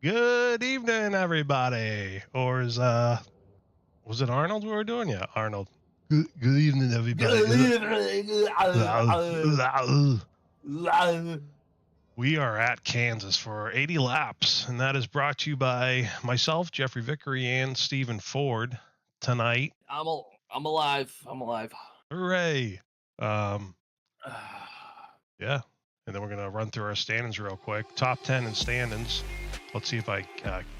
Good evening, everybody. Or was it Arnold we were doing? Yeah, Arnold. Good evening, everybody. We are at Kansas for 80 laps, and that is brought to you by myself, Jeffrey Vickery, and Stephen Ford tonight. I'm alive. I'm alive. Hooray! Yeah, and then we're gonna run through our standings real quick. Top 10 in standings. Let's see if I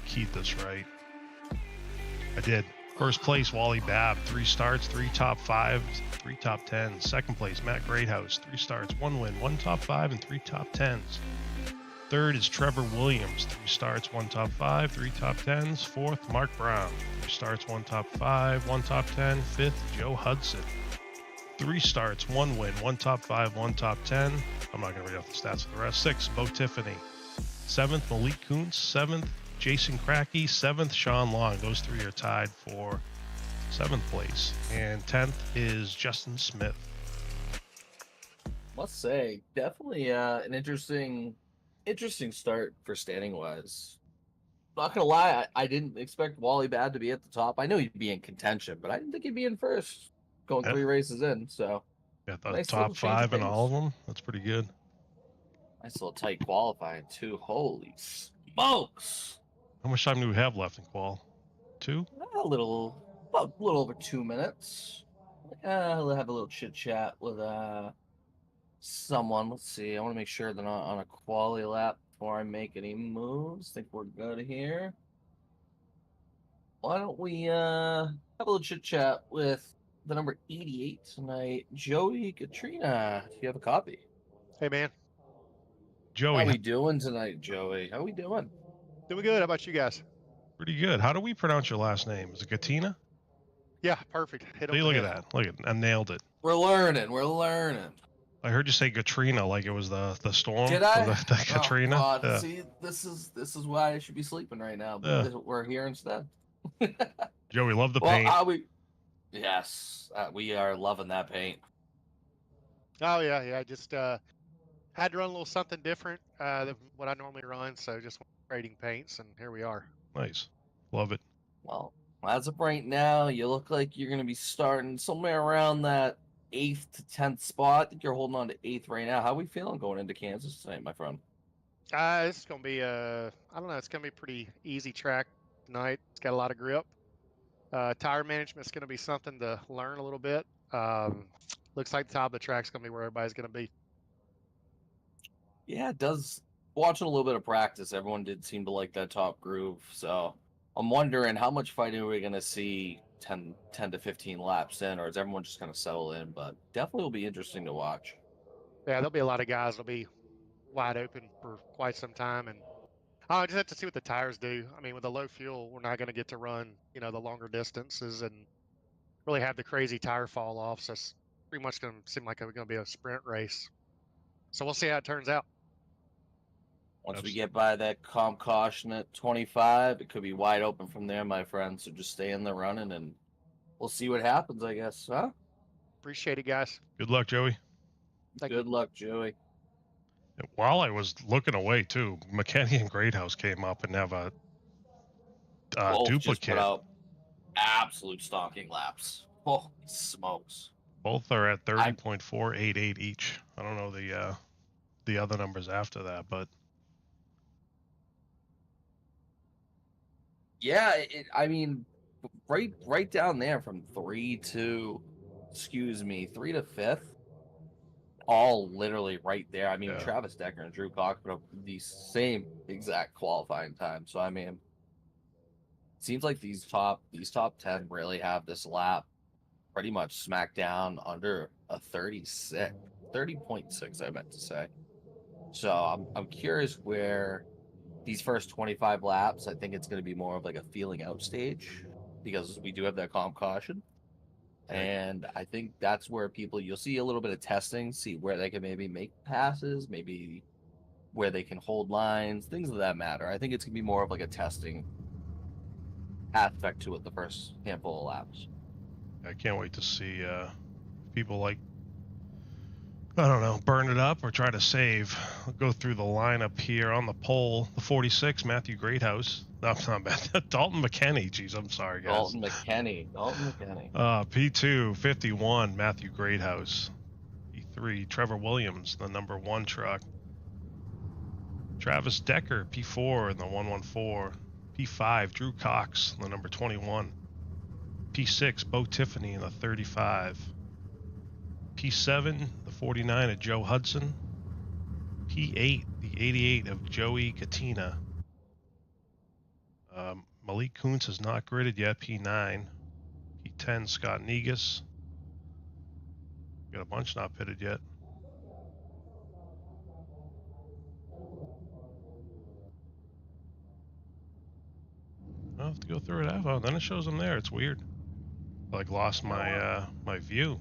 keyed this right. I did. First place, Wally Babb, 3 starts, 3 top 5s, 3 top 10s. Second place, Matt Greathouse, 3 starts, 1 win, 1 top 5, and 3 top 10s. Third is Trevor Williams, 3 starts, 1 top 5, 3 top 10s. Fourth, Mark Brown, 3 starts, 1 top 5, 1 top 10. Fifth, Joe Hudson, 3 starts, 1 win, 1 top 5, 1 top 10. I'm not going to read off the stats for the rest. Sixth, Bo Tiffany. Seventh, Malik Kuntz. Seventh, Jason Crackey. Seventh, Sean Long. Those 3 are tied for 7th place. And 10th is Justin Smith. Must say, definitely an interesting start for standing wise. Not gonna lie, I didn't expect Wally Bad to be at the top. I know he'd be in contention, but I didn't think he'd be in first. Going 3 races in, so yeah, the nice top 5 in all of them. That's pretty good. Nice little tight qualifying too. Holy smokes! How much time do we have left in qual? 2? A little over 2 minutes. I'll have a little chit chat with someone. Let's see. I want to make sure they're not on a quality lap before I make any moves. Think we're good here. Why don't we have a little chit chat with the number 88 tonight, Joey Katrina. Do you have a copy? Hey, man. Joey. How we doing tonight, Joey? How we doing? Doing good. How about you guys? Pretty good. How do we pronounce your last name? Is it Katina? Yeah, perfect. See, look at that. Look at I nailed it. We're learning. We're learning. I heard you say Katrina like it was the storm. Did I? The Katrina. God. Yeah. See, this is why I should be sleeping right now. But we're here instead. Joey, love the paint. Yes, we are loving that paint. Oh yeah. I just had to run a little something different than what I normally run, so just trading paints, and here we are. Nice, love it. Well, as of right now, you look like you're going to be starting somewhere around that 8th to 10th spot. I think you're holding on to 8th right now. How are we feeling going into Kansas tonight, my friend? It's gonna be I don't know. It's gonna be a pretty easy track tonight. It's got a lot of grip. Tire management's gonna be something to learn a little bit. Looks like the top of the track's gonna be where everybody's gonna be. Yeah, it does. Watching a little bit of practice, everyone did seem to like that top groove. So I'm wondering how much fighting are we going to see 10 to 15 laps in, or is everyone just going to settle in? But definitely will be interesting to watch. Yeah, there'll be a lot of guys that'll be wide open for quite some time, and I just have to see what the tires do. I mean, with the low fuel, we're not going to get to run, the longer distances and really have the crazy tire fall off. So it's pretty much going to seem like it's going to be a sprint race. So we'll see how it turns out. Once we get by that comp caution at 25, it could be wide open from there, my friend. So just stay in the running, and we'll see what happens, I guess, huh? Appreciate it, guys. Good luck, Joey. Good luck, Joey. While I was looking away, too, McKenny and Greathouse came up and have a duplicate. Just put out absolute stalking laps. Holy smokes. Both are at 30.488 each. I don't know the other numbers after that, but yeah, I mean, right down there from 3 to 5th, all literally right there. I mean, yeah. Travis Decker and Drew Cock put up the same exact qualifying time. So I mean, it seems like these top 10 really have this lap pretty much smack down under a 30.6, I meant to say. So I'm curious where these first 25 laps, I think it's going to be more of like a feeling out stage because we do have that comp caution. And I think that's where you'll see a little bit of testing, see where they can maybe make passes, maybe where they can hold lines, things of that matter. I think it's going to be more of like a testing aspect to it the first handful of laps. I can't wait to see people like I don't know, burn it up or try to save. I'll go through the lineup here on the pole. The 46, Matthew Greathouse. No, it's not bad. Dalton McKinney. Jeez, I'm sorry, guys. Dalton McKinney. P2, 51, Matthew Greathouse. P3, Trevor Williams, the number 1 truck. Travis Decker, P4 in the 114. P5, Drew Cox, the number 21. P6, Bo Tiffany in the 35. P7, the 49 of Joe Hudson. P8, the 88 of Joey Katina. Malik Kuntz is not gridded yet, P9. P10, Scott Negus. Got a bunch not pitted yet. I'll have to go through it. Oh, then it shows them there. It's weird. I like lost my my view.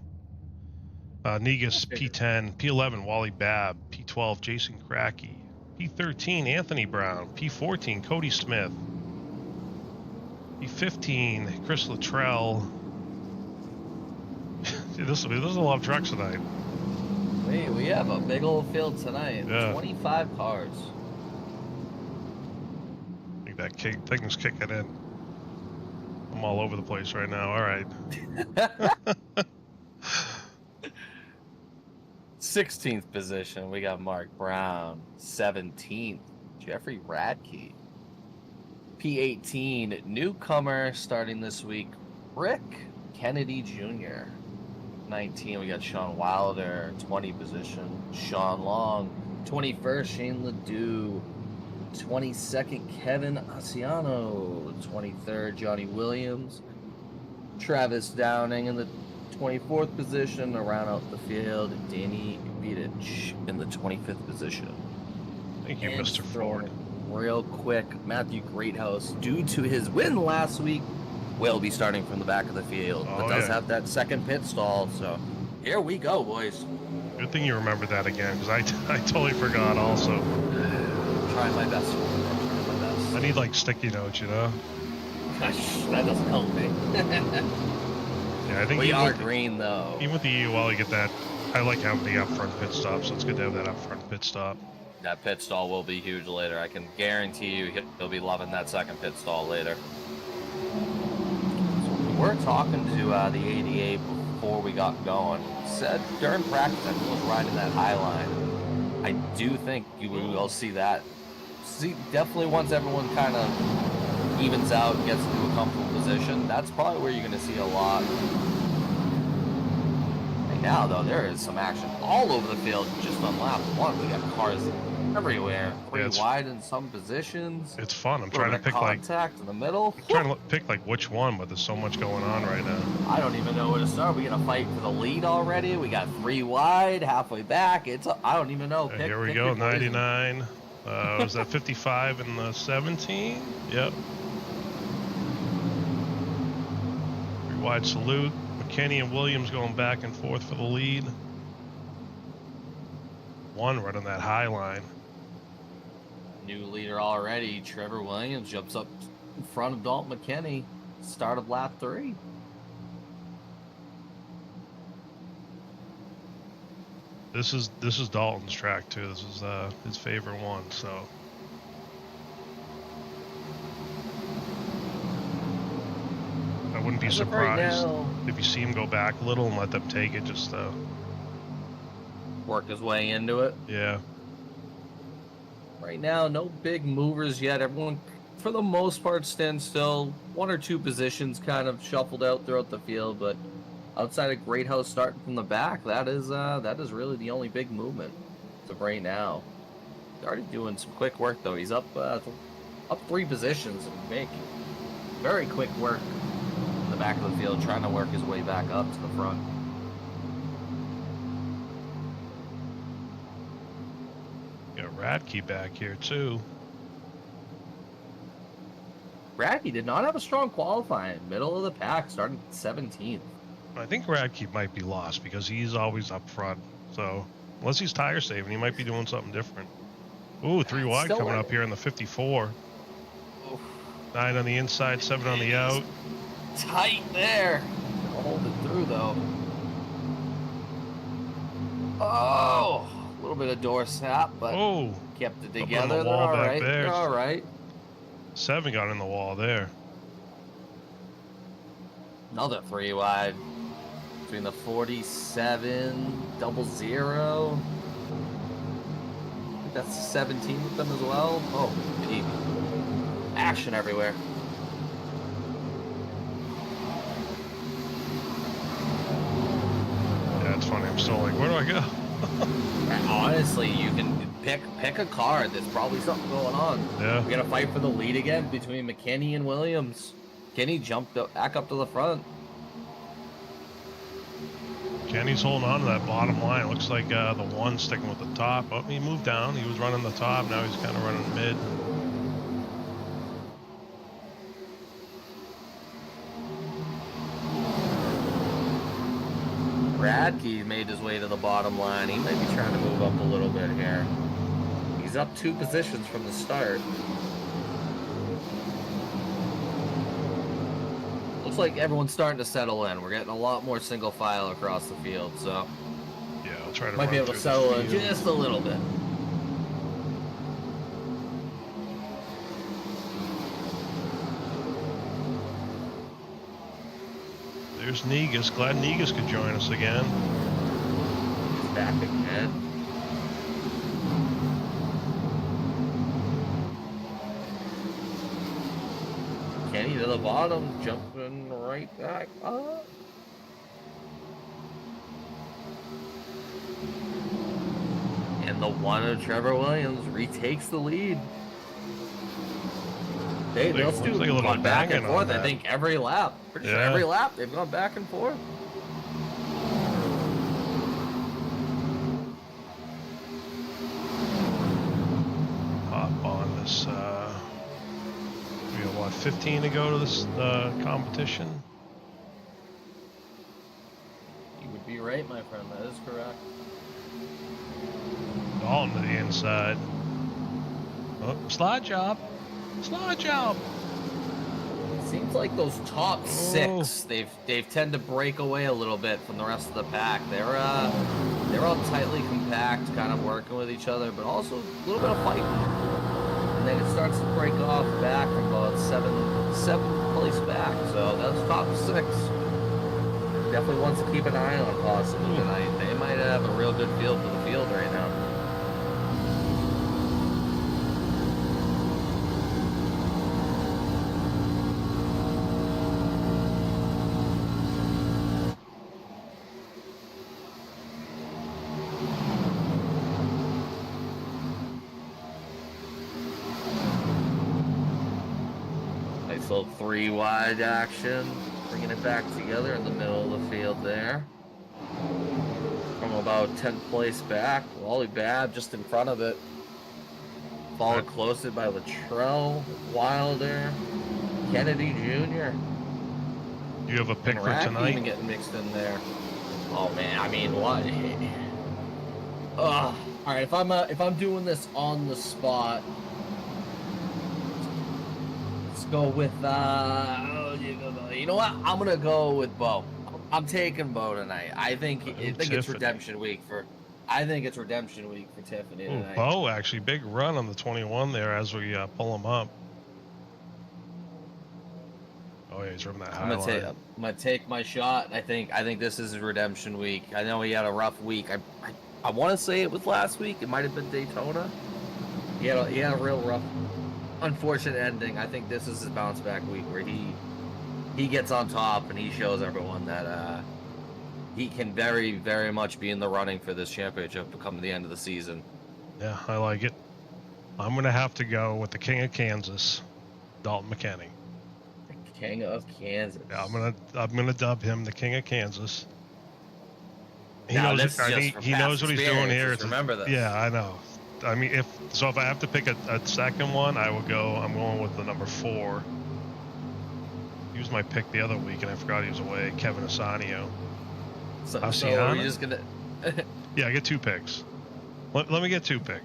Negus, P10, P11, Wally Babb, P12, Jason Cracky, P13, Anthony Brown, P14, Cody Smith, P15, Chris Luttrell. See, there's a lot of trucks tonight. Wait, we have a big old field tonight. Yeah. 25 cars. I think that thing's kicking in. I'm all over the place right now. All right. 16th position, we got Mark Brown. 17th, Jeffrey Radke. P18, newcomer starting this week, Rick Kennedy Jr. 19, we got Sean Wilder. 20 position, Sean Long. 21st, Shane Ledoux. 22nd, Kevin Asiano. 23rd, Johnny Williams. Travis Downing in the 24th position. To round out the field, Danny Vidic in the 25th position. Thank you, And Mr. Ford. Real quick, Matthew Greathouse, due to his win last week, will be starting from the back of the field, but does have that second pit stall. So here we go, boys. Good thing you remembered that again, because I totally forgot also. Trying my best. Trying my best. I need like sticky notes, you know? That doesn't help me. Yeah, I think We even are with green, though. even with the EUL, you get that. I like having the upfront pit stop, so it's good to have that upfront pit stop. That pit stall will be huge later. I can guarantee you he'll be loving that second pit stall later. We're talking to the 88 before we got going. Said during practice, I was riding that high line. I do think you will see that. See, definitely once everyone kind of evens out and gets into a comfortable position, that's probably where you're going to see a lot. Right now, though, there is some action all over the field. Just on lap 1, we got cars everywhere. Three wide in some positions. It's fun. I'm trying to pick like contact in the middle. I'm trying to pick like which one, but there's so much going on right now. I don't even know where to start. We got a fight for the lead already. We got 3 wide, halfway back. I don't even know. Here we go. 99. Was that 55 and the 17? Yep. 3 wide salute. McKinney and Williams going back and forth for the lead. 1 right on that high line. New leader already. Trevor Williams jumps up in front of Dalton McKinney. Start of lap 3. This is Dalton's track too. This is his favorite one. So I wouldn't be surprised if you see him go back a little and let them take it. Just work his way into it. Yeah. Right now, no big movers yet. Everyone, for the most part, stands still. 1 or 2 positions kind of shuffled out throughout the field, but outside of Greathouse starting from the back, that is really the only big movement as of right now. He's already doing some quick work though. He's up 3 positions and making very quick work in the back of the field, trying to work his way back up to the front. Got Radke back here too. Radke did not have a strong qualifying. Middle of the pack, starting 17th. I think Radke might be lost because he's always up front. So unless he's tire saving, he might be doing something different. Ooh, 3 wide coming up here in the 54. Oof. 9 on the inside, 7 on the out. Tight there. Hold it through though. Oh, a little bit of door sap, but Oh, kept it up on the together. They're wall all back right. there. They're all right. 7 got in the wall there. Another 3 wide between the 47 00. I think that's 17 with them as well. Oh, baby. Action everywhere. Yeah, it's funny. I'm still like, where do I go? And honestly, you can pick a card. There's probably something going on. Yeah. We got to fight for the lead again between McKinney and Williams. Kenny jumped back up to the front. Kenny's holding on to that bottom line. Looks like the one sticking with the top. Oh, he moved down. He was running the top. Now he's kind of running mid. Radke made his way to the bottom line. He might be trying to move up a little bit here. He's up 2 positions from the start. Looks like everyone's starting to settle in. We're getting a lot more single file across the field, so Yeah, I'll try to might run be able to through settle the in field. just a little bit. There's Negus. Glad Negus could join us again. He's back again. Kenny to the bottom, jumping right back up. And the one of Trevor Williams retakes the lead. Those Looks two like a have little gone back and banging on forth. I that. think every lap. Pretty sure Yeah. every lap they've gone back and forth. Hop on this. We have what, 15 to go to this competition? You would be right, my friend. That is correct. All to the inside. Oh, slide job. Slide job. Seems like those top Oh. 6, they've tend to break away a little bit from the rest of the pack. They're all tightly compact, kind of working with each other, but also a little bit of fighting. And then it starts to break off back from about 7th place back. So those top 6 definitely ones to keep an eye on possibly tonight. They might have a real good feel for the field right now. Nice little 3 wide action, bringing it back together in the middle of the field there. From about 10th place back, Wally Babb just in front of it. Followed closely by Latrell, Wilder, Kennedy Jr. Do you have a pick and for Rack even tonight? getting mixed in there. Oh man, I mean what? All right, if I'm doing this on the spot, let's go with you know what? I'm gonna go with Bo. I'm taking Bo tonight. I think it's Tiffany. redemption week for. I think it's redemption week for Tiffany Oh, tonight. Bo actually big run on the 21 there as we pull him up. Oh yeah, he's from that high I'm line. gonna take my shot. I think this is redemption week. I know he had a rough week. I want to say it was last week. It might have been Daytona. He had a real rough, unfortunate ending. I think this is his bounce back week where he gets on top and he shows everyone that he can very, very much be in the running for this championship to come to the end of the season. Yeah, I like it. I'm gonna have to go with the King of Kansas, Dalton McKinney. King of Kansas. Yeah, I'm gonna dub him the King of Kansas. He Now, knows this is just from he past knows what he's doing here. experiences. Remember this. Yeah, I know. I mean, if I have to pick a second one, I'm going with the number 4. He was my pick the other week, and I forgot he was away. Kevin Asanio. So Asiana? are you just gonna? Yeah, I get 2 picks. Let me get 2 picks.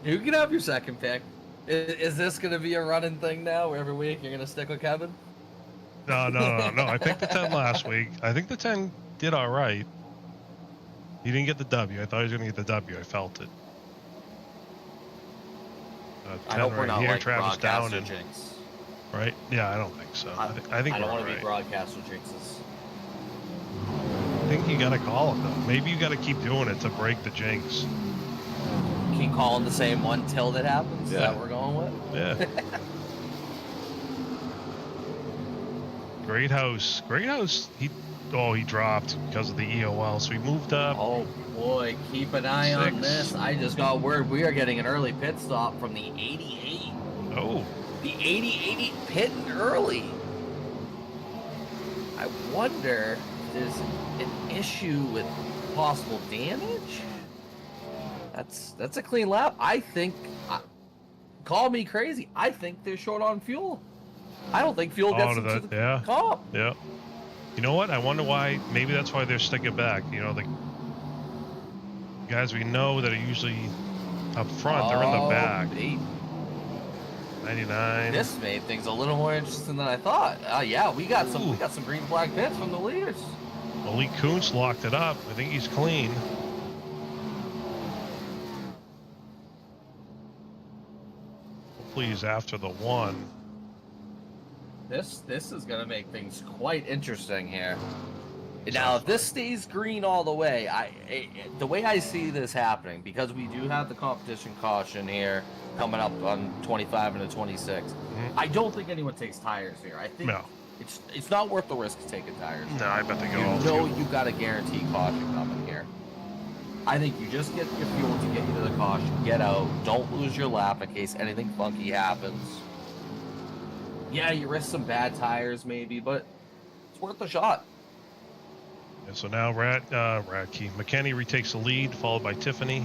You can have your second pick. Is this gonna be a running thing now? Where every week you're gonna stick with Kevin? No. I picked the 10 last week. I think the 10 did all right. He didn't get the W. I thought he was going to get the W. I felt it. I 10 hope we're right not here. like Travis broadcaster Downing, jinx. right? Yeah, I don't think so. I think I we're don't all want to right. be broadcaster jinxes. I think you got to call it, though. Maybe you got to keep doing it to break the jinx. Keep calling the same one till that happens? Yeah. Is that what we're going with? Yeah. Great House. Great House, he dropped because of the EOL, so he moved up. Oh boy, keep an eye on 6. this. I just got word we are getting an early pit stop from the 88. Oh, The 88 pitting early. I wonder if there's an issue with possible damage. That's a clean lap. I think, call me crazy, I think they're short on fuel. I don't think fuel gets into the comp. Yeah. You know what? I wonder why. Maybe that's why they're sticking back. You know, the guys we know that are usually up front, they're in the back. Baby. 99. This made things a little more interesting than I thought. Yeah, we got some green flag pits from the leaders. Malik Kuntz locked it up. I think he's clean. Hopefully he's after the 1. This is gonna make things quite interesting here. Now, if this stays green all the way, the way I see this happening, because we do have the competition caution here coming up on 25 and 26, I don't think anyone takes tires here. I think it's not worth the risk of taking tires. No, I bet they go. You know you got a guaranteed caution coming here. I think you just get your fuel to get you to the caution, get out, don't lose your lap in case anything funky happens. Yeah, you risk some bad tires maybe, but it's worth the shot. And so now Radke. McKenney retakes the lead, followed by Tiffany,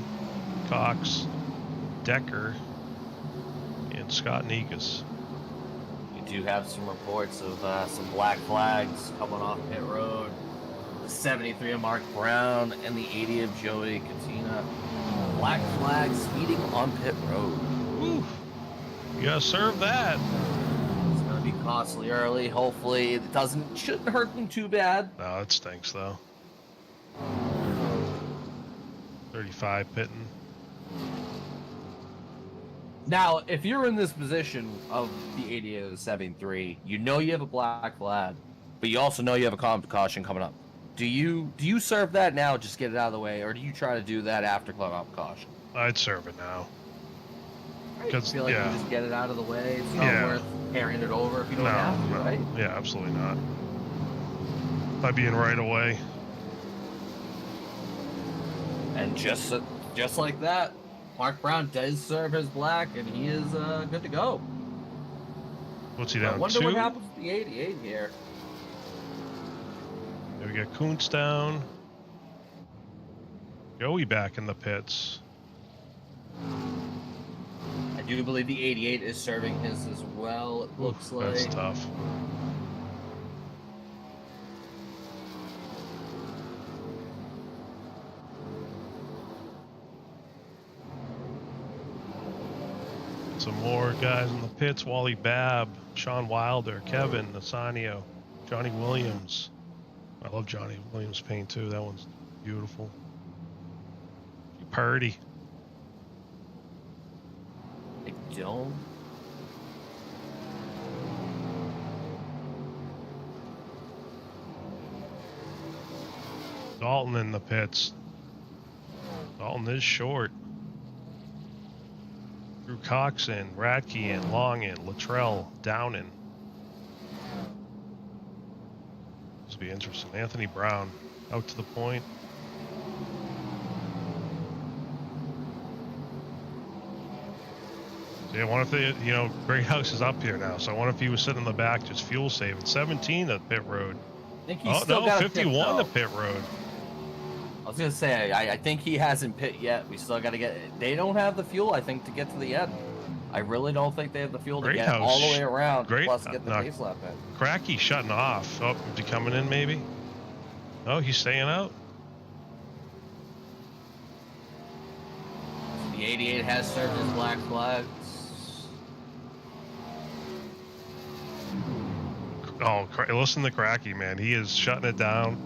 Cox, Decker, and Scott Negus. We do have some reports of some black flags coming off pit road. The 73 of Mark Brown and the 80 of Joey Katina. Black flags speeding on pit road. Woo. You gotta serve that. Be costly early. Hopefully it shouldn't hurt them too bad. No, it stinks though. 35 pitting. Now, if you're in this position of the 80 of the 73, you know you have a black flag, but you also know you have a comp caution coming up. Do you serve that now, just get it out of the way, or do you try to do that after comp caution? I'd serve it now. I feel like you just get it out of the way. It's not worth carrying it over if you don't have to, right? Yeah, absolutely not. I'd be in right away. And just like that, Mark Brown does serve his black, and he is good to go. What's he down? I wonder 2? what happens to the 88 here. We got Kuntz down. Joey back in the pits. I do believe the 88 is serving his as well, it looks like. That's tough. Some more guys in the pits. Wally Babb, Sean Wilder, Kevin Nasanio, Johnny Williams. I love Johnny Williams' paint too. That one's beautiful. Purdy. I don't. Dalton in the pits. Dalton is short. Drew Cox in, Radke in, Long in, Luttrell, Downin. This will be interesting. Anthony Brown out to the point. So yeah, I wonder if they, Great House is up here now. So I wonder if he was sitting in the back just fuel saving. 17 at pit road. I think he's still got 51 at pit road. I was gonna say, I think he hasn't pit yet. We still got to get. They don't have the fuel, I think, to get to the end. I really don't think they have the fuel to get all the way around. Plus, get the pace lap in. Cracky shutting off. Oh, is he coming in? Maybe. Oh, he's staying out. The 88 has served his black flags. Oh, listen to Cracky, man. He is shutting it down.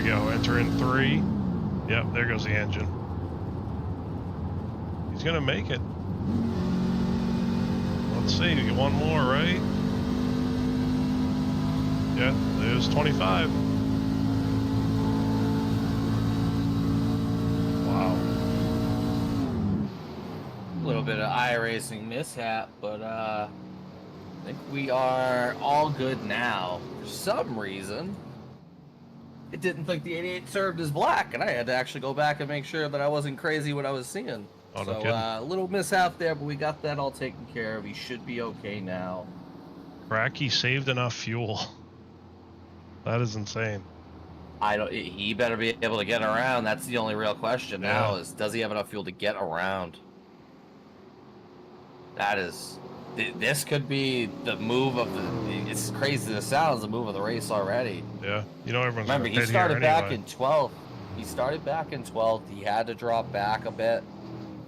we go. Enter in 3. Yep, there goes the engine. He's gonna make it. Let's see, we get one more, right? Yeah, there's 25. Wow. A little bit of iRacing mishap, but I think we are all good now. For some reason, it didn't think the 88 served as black, and I had to actually go back and make sure that I wasn't crazy what I was seeing. Oh, no So kidding. a little mishap there, but we got that all taken care of. He should be okay now. Cracky saved enough fuel. That is insane. He better be able to get around. That's the only real question now, Yeah. is does he have enough fuel to get around? That is... This could be the move of the... It's crazy as it sounds, the move of the race already. Yeah, you know everyone's Remember, gonna he pit started here back anyway. in 12th. He started back in 12th. He had to drop back a bit.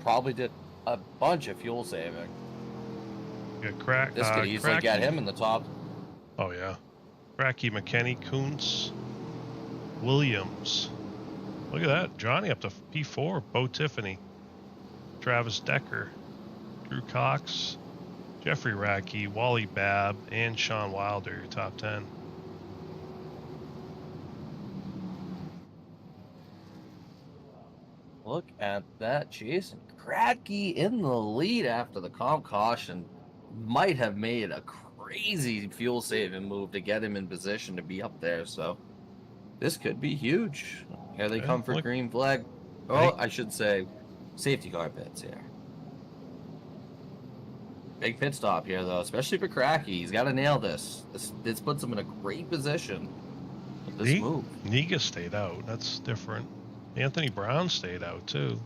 Probably did a bunch of fuel saving. Yeah, crack. This could easily get Cracky. him in the top. Oh yeah, Cracky, McKenny, Kuntz, Williams. Look at that, Johnny up to P4. Bo Tiffany, Travis Decker, Drew Cox, Jeffrey Racky, Wally Babb, and Sean Wilder, your top 10. Look at that. Jason Kratky in the lead after the comp caution. Might have made a crazy fuel saving move to get him in position to be up there. So this could be huge. Here they Yeah, come for look. green flag. Oh, I should say safety car pits here. Big pit stop here, though, especially for Cracky. He's got to nail this. This puts him in a great position with this move. Niga stayed out. That's different. Anthony Brown stayed out too.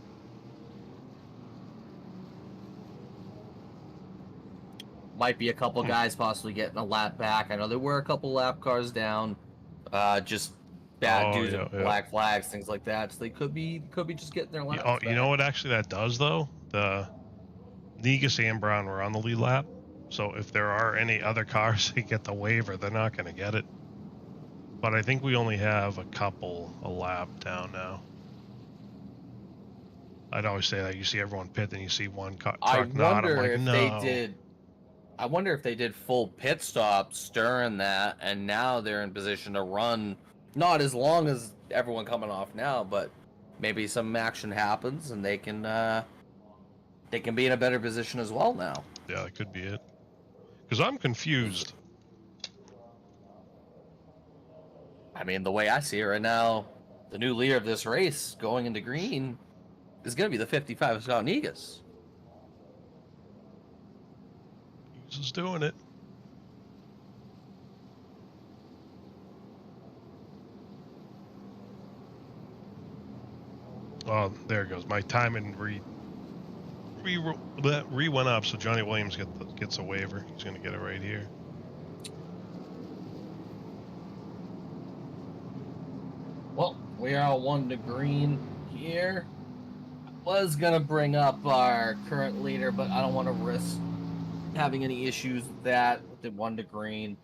Might be a couple guys possibly getting a lap back. I know there were a couple lap cars down. Just bad dudes with black flags, things like that. So they could be just getting their laps back. You know what actually that does though? The Negus and Brown were on the lead lap. So if there are any other cars that get the waiver, they're not going to get it. But I think we only have a lap down now. I'd always say that you see everyone pit, then you see one truck not. I'm like, no. I wonder if they did full pit stops during that, and now they're in position to run not as long as everyone coming off now, but maybe some action happens and they can be in a better position as well now. Yeah, that could be it. Because I'm confused. I mean, the way I see it right now, the new leader of this race going into green is going to be the 55 Scott Negus. He's just doing it. Oh, there it goes. My timing re went up, so Johnny Williams gets a waiver. He's going to get it right here. Well, we are 1 to green here. Was going to bring up our current leader, but I don't want to risk having any issues with that. With the 1 to green,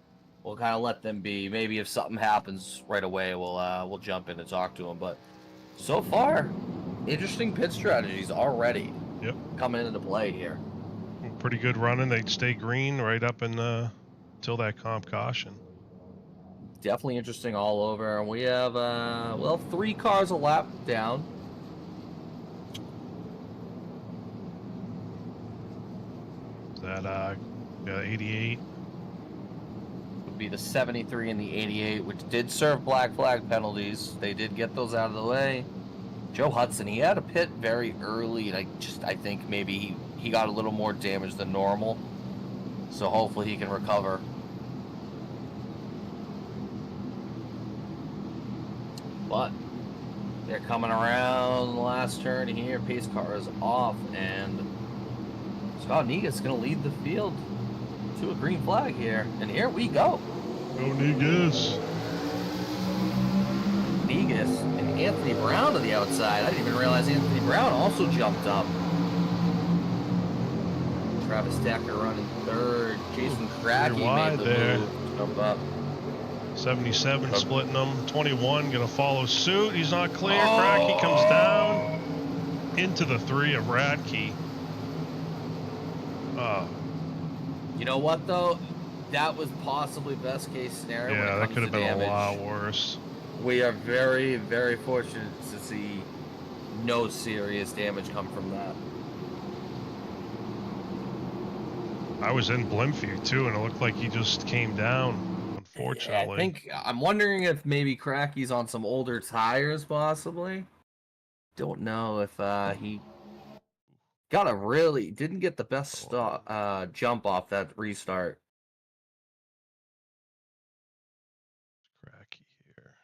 we'll kind of let them be. Maybe if something happens right away, we'll jump in and talk to them. But so far, interesting pit strategies already. Yep. Coming into play here. Pretty good running. They'd stay green right up in till that comp caution. Definitely interesting all over. And we have 3 cars a lap down. That 88 would be the 73 and the 88, which did serve black flag penalties. They did get those out of the way. Joe Hudson, he had a pit very early, and I think maybe he got a little more damage than normal. So hopefully he can recover. But they're coming around the last turn here. Pace car is off, and Scott Negus is going to lead the field to a green flag here. And here we go. Go Negus. Negus and Anthony Brown to the outside. I didn't even realize Anthony Brown also jumped up. Travis Decker running third. Jason Cracky made the move to jump up. 77 Oh. splitting them. 21 gonna follow suit. He's not clear. Cracky comes down into the 3 of Radke. You know what though? That was possibly best case scenario when Yeah, it that comes could to have been damage. a lot worse. We are very, very fortunate to see no serious damage come from that. I was in Blimfew too, and it looked like he just came down, unfortunately. I think I'm wondering if maybe Cracky's on some older tires, possibly. Don't know if he didn't get the best jump off that restart. Cracky here.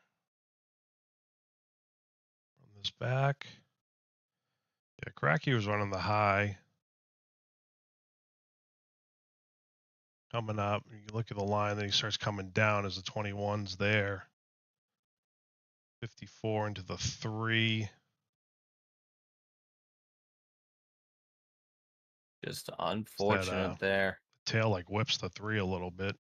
On this back. Yeah, Cracky was running the high. Coming up, you look at the line, then he starts coming down as the 21's there. 54 into the 3. Just unfortunate there. Tail like whips the 3 a little bit.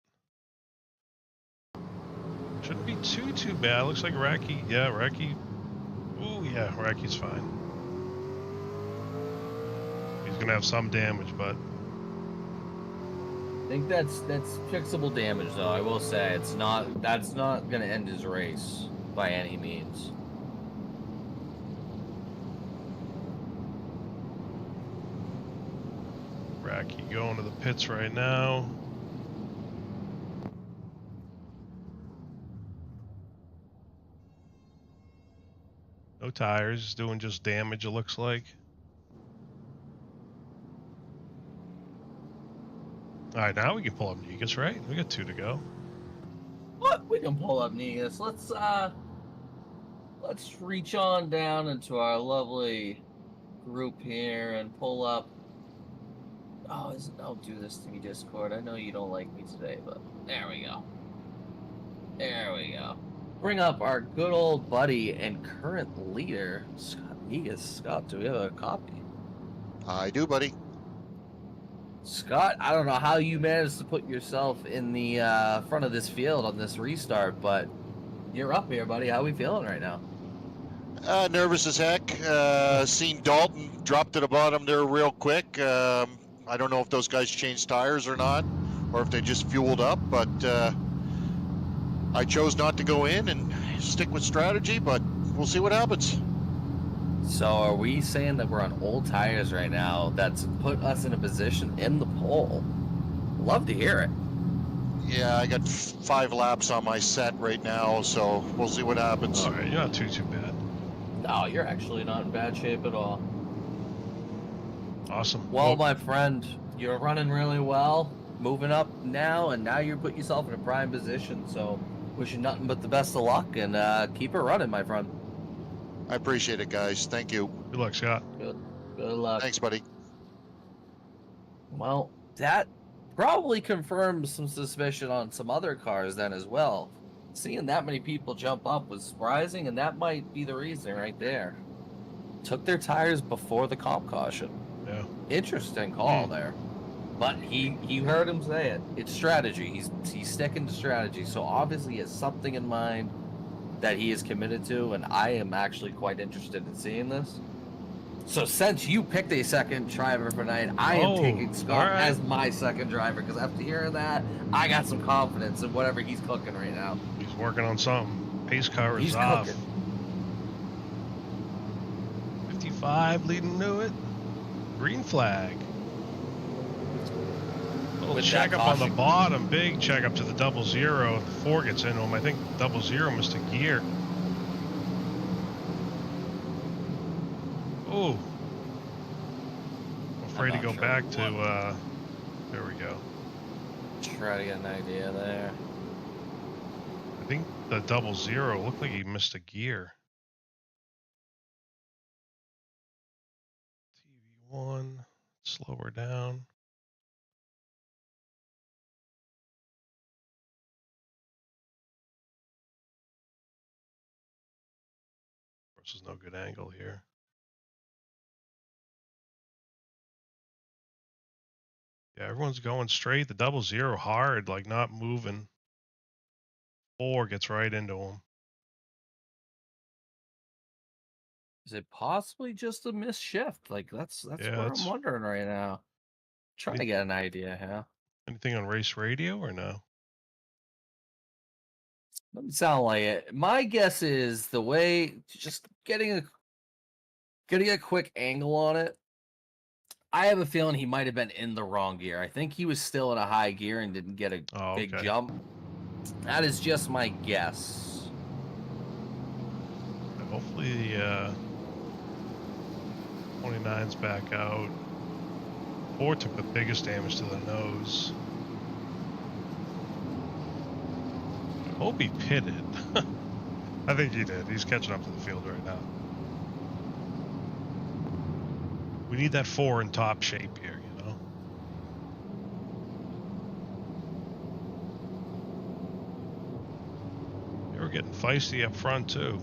Shouldn't be too bad. Looks like Racky. Yeah, Racky. Ooh, yeah, Racky's fine. He's gonna have some damage, but I think that's fixable damage, though. I will say that's not gonna end his race by any means. Racky going to the pits right now. No tires, doing just damage, it looks like. All right, now we can pull up Negus, right? We got 2 to go. What? We can pull up Negus. Let's reach on down into our lovely group here and pull up. Oh, don't do this to me, Discord. I know you don't like me today, but there we go. There we go. Bring up our good old buddy and current leader, Scott Negus. Scott, do we have a copy? I do, buddy. Scott, I don't know how you managed to put yourself in the front of this field on this restart, but you're up here, buddy. How we feeling right now? Nervous as heck. Seen Dalton drop to the bottom there real quick. I don't know if those guys changed tires or not, or if they just fueled up, but I chose not to go in and stick with strategy, but we'll see what happens. So are we saying that we're on old tires right now that's put us in a position in the pole? Love to hear it. Yeah, I got 5 laps on my set right now, so we'll see what happens. All right, you're not too bad. No, you're actually not in bad shape at all. Awesome. Well, my friend, you're running really well, moving up now, and now you put yourself in a prime position, so wish you nothing but the best of luck, and keep it running, my friend. I appreciate it, guys. Thank you. Good luck, Scott. Good luck. Thanks, buddy. Well, that probably confirms some suspicion on some other cars then as well. Seeing that many people jump up was surprising, and that might be the reason right there. Took their tires before the comp caution. Yeah. Interesting call there. But he heard him say it. It's strategy. He's sticking to strategy. So obviously he has something in mind that he is committed to, and I am actually quite interested in seeing this. So since you picked a second driver for tonight, I am taking Scott as my second driver, because after hearing that, I got some confidence in whatever he's cooking right now. He's working on something. Pace car is He's off. cooking. 55 leading to it. Green flag. Little With check that up on the caution. bottom. Big check up to the 00. If the 4 gets into him, I think 00 missed a gear. Oh. I'm afraid to not go sure back to, there we go. Try to get an idea there. I think the 00 looked like he missed a gear. TV1, slow her down. Of course, there's no good angle here. Yeah, everyone's going straight. The 00 hard, like not moving. 4 gets right into him. Is it possibly just a missed shift? Like that's Yeah, what that's- I'm wondering right now. Trying to get an idea, yeah. Anything on race radio or no? Doesn't sound like it. My guess is the way just getting a quick angle on it. I have a feeling he might have been in the wrong gear. I think he was still in a high gear and didn't get a big Okay. jump. That is just my guess. Hopefully the 29's back out. 4 took the biggest damage to the nose. I hope he pitted. I think he did. He's catching up to the field right now. We need that 4 in top shape here, you know? They were getting feisty up front, too.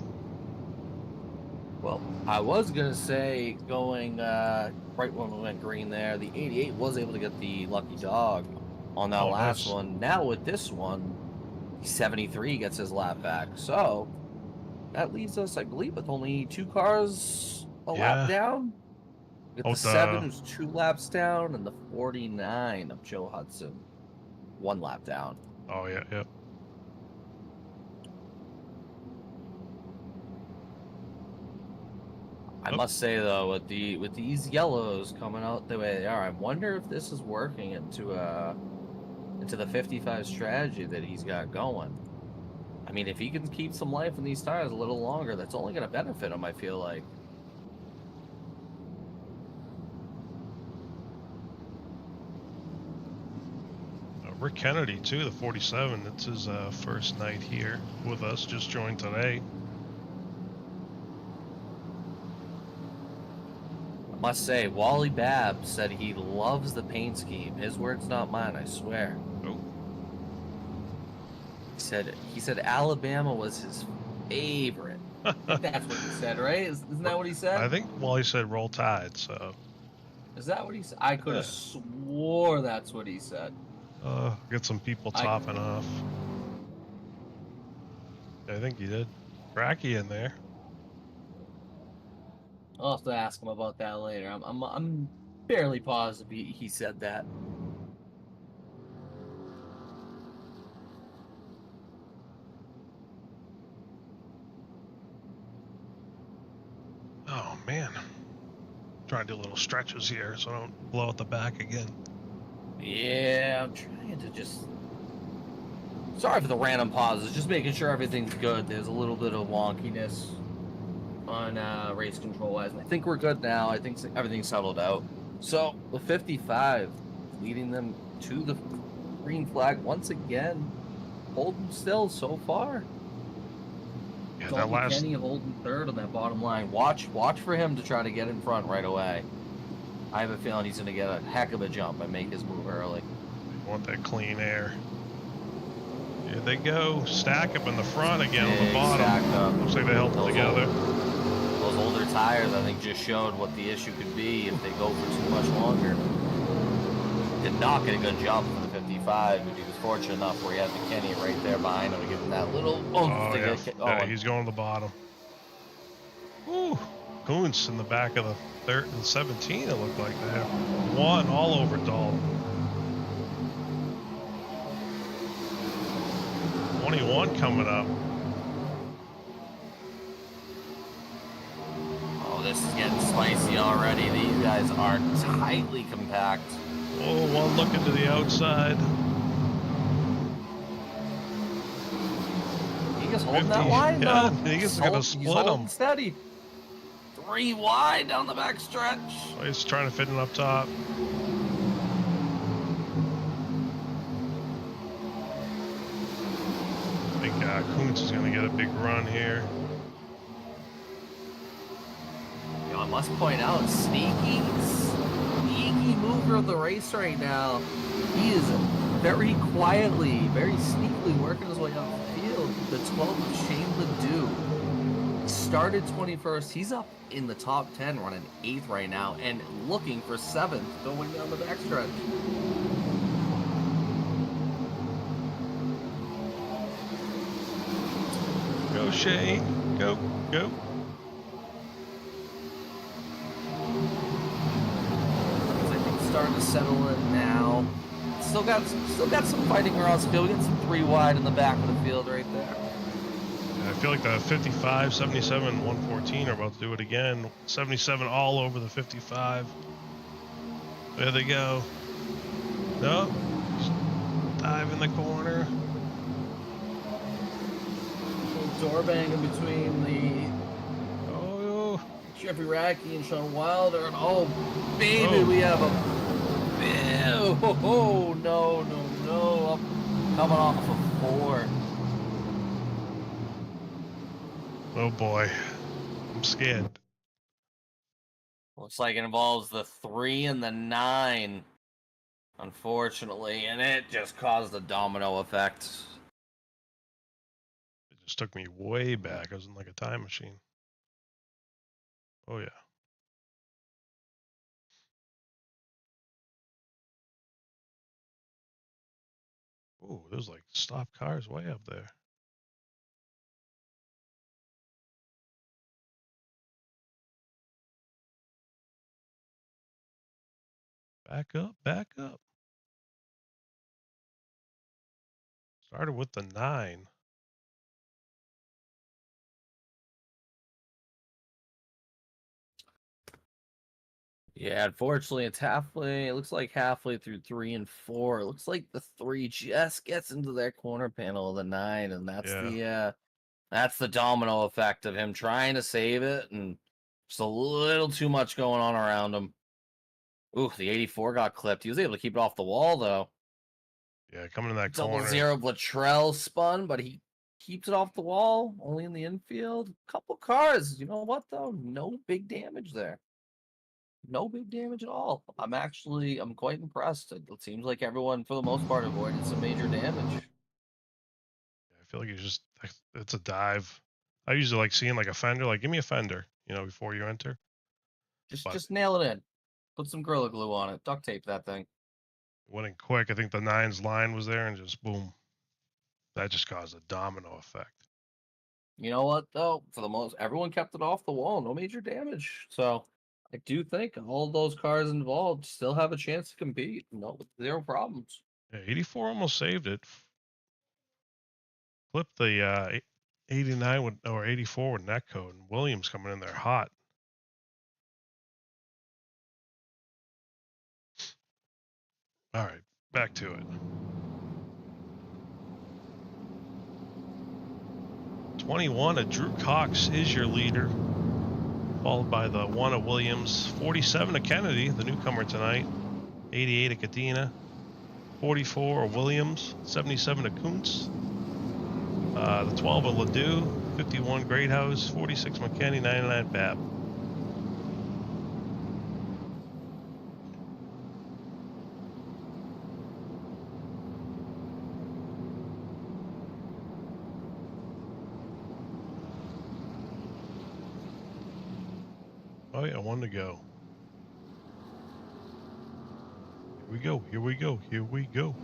Well, I was going to say going right when we went green there, the 88 was able to get the lucky dog on that last nice. one. Now with this one, 73 gets his lap back. So that leaves us, I believe, with only 2 cars a lap down. We got the 7 who's 2 laps down, and the 49 of Joe Hudson 1 lap down. Oh, yeah, yeah. I must say though, with these yellows coming out the way they are, I wonder if this is working into the 55 strategy that he's got going. I mean, if he can keep some life in these tires a little longer, that's only going to benefit him, I feel like. Rick Kennedy, too, the 47. It's his first night here with us, just joined today. Must say, Wally Babb said he loves the paint scheme. His words, not mine, I swear. Oh. He said Alabama was his favorite. I think that's what he said, right? Isn't that what he said? I think Wally said roll tide, so. Is that what he said? I could have swore that's what he said. Get some people topping off. I think he did. Bracky in there. I'll have to ask him about that later. I'm fairly positive he said that. Oh man. Trying to do little stretches here so I don't blow out the back again. Yeah, I'm trying to just... Sorry for the random pauses, just making sure everything's good. There's a little bit of wonkiness on race control wise. I think we're good now. I think everything's settled out. So the 55 leading them to the green flag once again. Holding still so far. Yeah, It's that only last. Kenny holding third on that bottom line. Watch for him to try to get in front right away. I have a feeling he's going to get a heck of a jump and make his move early. Want that clean air. Here they go. Stack up in the front again on the bottom. Stacked up. Looks like they held it together. Those older tires, I think, just showed what the issue could be if they go for too much longer. Did not get a good jump for the 55, but he was fortunate enough where he had McKinney right there behind him to give him that little oomph to Yeah. get Yeah, going. he's going to the bottom. Woo! Kuntz in the back of the 3rd and 17, it looked like there. 1 all over Dalton. 21 coming up. Oh, this is getting spicy already. These guys are tightly compact. Oh, 1 looking to the outside. He just holding that 50, line, yeah, though. he's gonna split He's holding him. steady. 3 wide down the back stretch. Oh, he's trying to fit in up top. I think Kuntz is going to get a big run here. You know, I must point out, sneaky mover of the race right now. He is very quietly, very sneakily working his way up the field. The 12 of Shane Ledoux started 21st. He's up in the top 10, running 8th right now, and looking for 7th going down the backstretch. Go, Shane. Go, go. I think starting to settle in now. Still got some fighting across the field. We got some 3 wide in the back of the field right there. I feel like the 55, 77, 114 are about to do it again. 77 all over the 55. There they go. Nope. Dive in the corner. Door bang in between the Oh, Jeffrey Racky and Sean Wilder, and oh baby, we have a oh no, coming off of 4. oh boy. I'm scared. Looks like it involves the 3 and the 9, unfortunately, and it just caused a domino effect. It just took me way back. I was in like a time machine. Oh yeah. Oh, there's like stopped cars way up there. Back up, back up. Started with the 9. Yeah, unfortunately, it's halfway. It looks like halfway through 3 and 4. It looks like the 3 just gets into that corner panel of the 9, and that's the domino effect of him trying to save it, and just a little too much going on around him. Ooh, the 84 got clipped. He was able to keep it off the wall though. Yeah, coming in that Double corner. 0 Latrell spun, but he keeps it off the wall, only in the infield. Couple cars. You know what though? No big damage there. No big damage at all. I'm quite impressed. It seems like everyone, for the most part, avoided some major damage. I feel like it's a dive. I usually like seeing like a fender, like give me a fender, before you enter. Just nail it in. Put some Gorilla Glue on it. Duct tape that thing. Went in quick. I think the 9's line was there and just boom. That just caused a domino effect. You know what though? For the most, everyone kept it off the wall. No major damage. So I do think all of those cars involved still have a chance to compete. No, 0 problems. Yeah, 84 almost saved it. Flipped the 89 or 84 with netcode, and Williams coming in there hot. All right, back to it. 21 of Drew Cox is your leader, followed by the 1 of Williams. 47 of Kennedy, the newcomer tonight. 88 of Cadena. 44 of Williams. 77 of Kuntz. The 12 of Ledoux. 51 Greathouse. 46 McKinney. 99 Babb. Oh yeah, 1 to go. Here we go, here we go, here we go.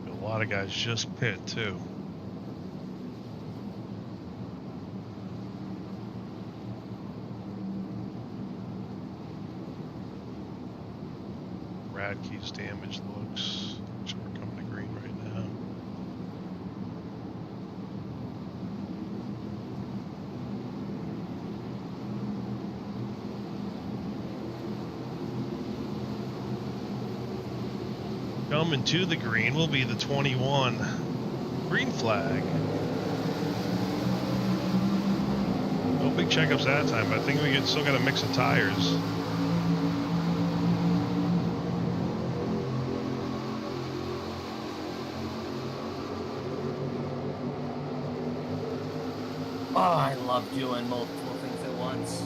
A lot of guys just pit too. Radke's damage looks. We're coming to green right now. Coming to the green will be the 21 green flag. No big checkups that time, but I think we still got a mix of tires. Oh, I love doing multiple things at once.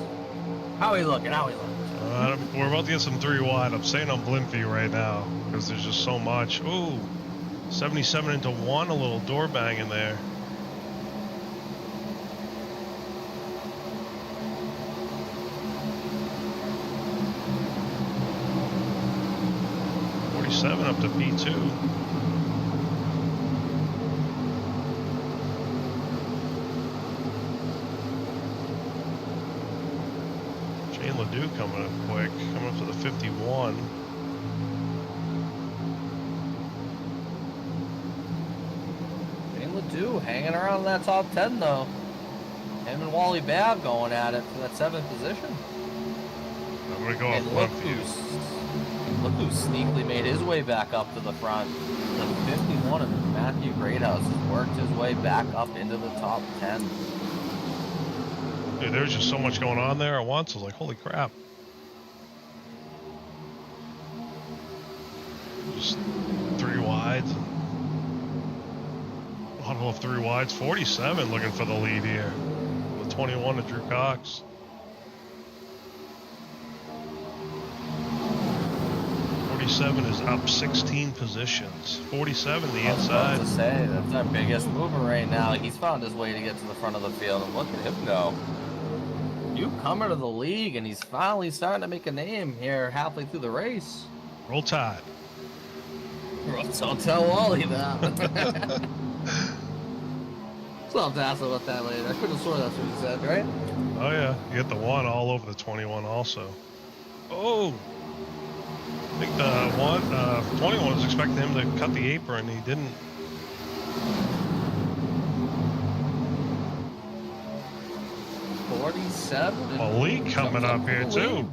How are we looking? We're about to get some 3 wide. I'm saying I'm Blimpy right now because there's just so much. Ooh, 77 into 1, a little door bang in there. 47 up to P2. Shane Ledoux coming up quick, coming up to the 51. Shane Ledoux hanging around in that top 10 though. Him and Wally Babb going at it for that 7th position. I'm gonna go And up look one for you. who sneakily made his way back up to the front. The 51 of Matthew Greathouse has worked his way back up into the top 10. Dude, there's just so much going on there at once. I was like, holy crap. Just 3 wides. Huddle of 3 wides. 47 looking for the lead here. The 21 to Drew Cox. 47 is up 16 positions. 47 the I was about inside. to say, that's our biggest mover right now. He's found his way to get to the front of the field, and look at him go. Newcomer to the league, and he's finally starting to make a name here halfway through the race. Roll Tide. Don't tell Wally that. So I'll have to ask him about that later. I could have sworn that's what he said, right? Oh yeah, you get the 1 all over the 21 also. Oh, I think the 21 was expecting him to cut the apron. He didn't. 47. Malik coming up here too.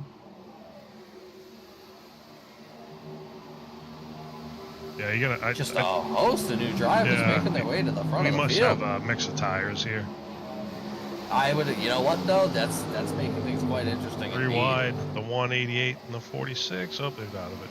Yeah, you gotta. Just a host of new drivers Yeah. making their way to the front We of the must field. have a mix of tires here. I would, you know what though? That's making things quite interesting. 3 indeed. wide, the 188 and the 46. Oh, they're out of it.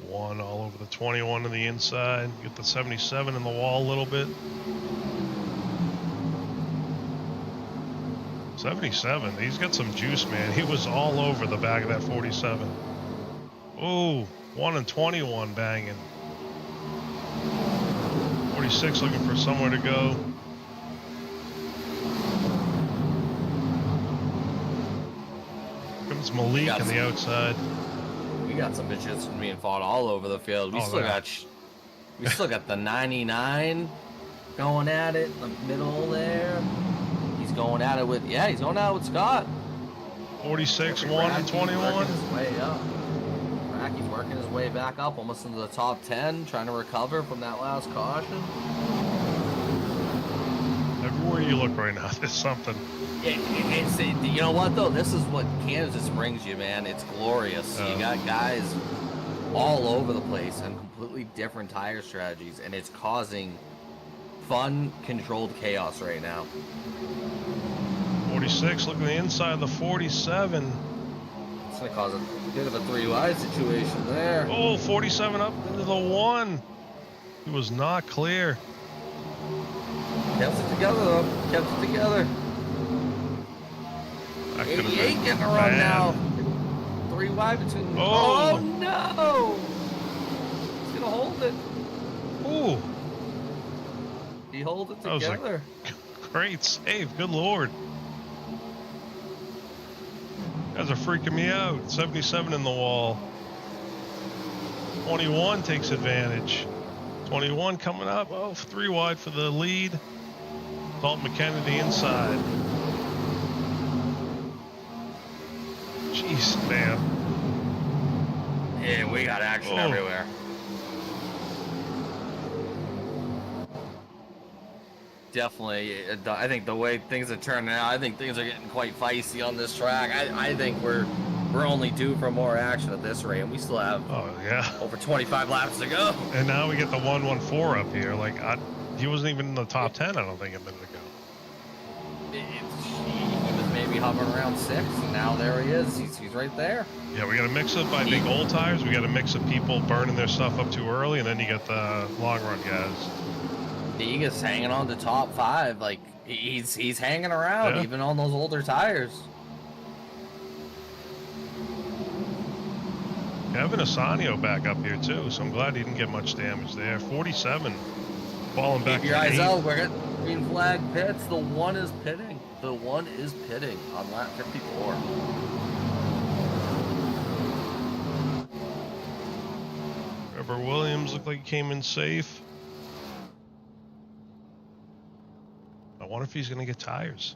One all over the 21 on the inside. Get the 77 in the wall a little bit. 77. He's got some juice, man. He was all over the back of that 47. Oh, 1 and 21 banging. 46 looking for somewhere to go. Comes Malik on the outside. We got some bitches being fought all over the field. We Oh, still yeah. got the 99 going at it in the middle there. He's going at it with he's going at it with Scott. 46, 1 and 21. Working his way up. Racky's working his way back up, almost into the top 10, trying to recover from that last caution. Everywhere you look right now, there's something. You know what though? This is what Kansas brings you, man. It's glorious. Yeah. You got guys all over the place and completely different tire strategies, and it's causing fun, controlled chaos right now. 46, look at the inside of the 47. It's gonna cause a bit of a 3 wide situation there. Oh, 47 up into the 1. He was not clear. Kept it together though. Kept it together. That could've 88 been getting a run bad. now. 3 wide between. Oh. Oh no! He's gonna hold it. Ooh, He hold it That was like- together. great save. Good Lord. You guys are freaking me out. 77 in the wall. 21 takes advantage. 21 coming up. Oh, 3 wide for the lead. Dalton McKenna to the inside. Jeez, man. Yeah, we got action Oh. everywhere. Definitely, I think the way things are turning out, I think things are getting quite feisty on this track. I think we're only due for more action at this rate, and we still have Oh, yeah. over 25 laps to go. And now we get the 114 up here. Like, he wasn't even in the top 10, I don't think, a minute ago. He was maybe hovering around 6, and now there he is. He's right there. Yeah, we got a mix of, I think, old tires. We got a mix of people burning their stuff up too early, and then you got the long run guys. Deega's hanging on to top 5. Like, he's hanging around, Yeah. even on those older tires. Kevin Asanio back up here too, so I'm glad he didn't get much damage there. 47, falling back Keep your to eyes 8. out. We're getting green flag pits. The one is pitting. The one is pitting on lap 54. Trevor Williams looked like he came in safe. I wonder if he's going to get tires.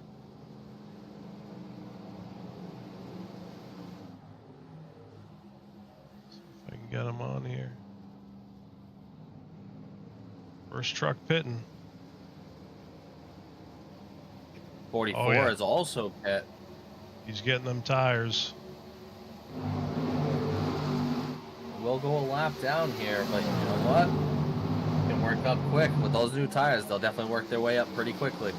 See if I can get him on here. First truck pitting. 44 Oh, yeah. is also pit. He's getting them tires. We'll go a lap down here, but you know what? Can work up quick with those new tires. They'll definitely work their way up pretty quickly.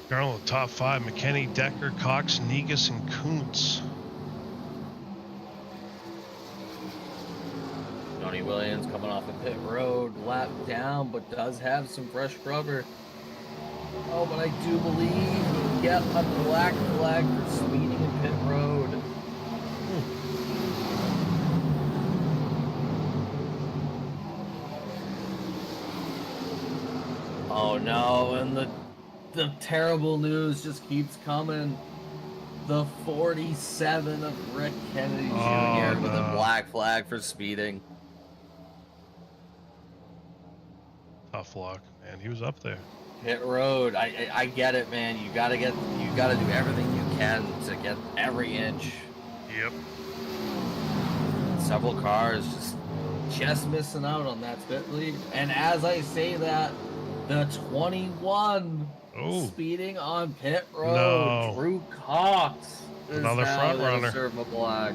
Colonel, the top 5, McKinney, Decker, Cox, Negus, and Kuntz. Johnny Williams coming off a pit road, lap down, but does have some fresh rubber. Oh, but I do believe he get a black flag for speeding in pit road. Oh no, and the terrible news just keeps coming. The 47 of Rick Kennedy Jr. with a black flag for speeding. Tough luck, man. He was up there. Pit road. I get it, man. You gotta do everything you can to get every inch. Yep. Several cars just missing out on that pit lead. And as I say that, the 21 speeding on pit road, No. Drew Cox, is Another now front gonna runner. serve a black.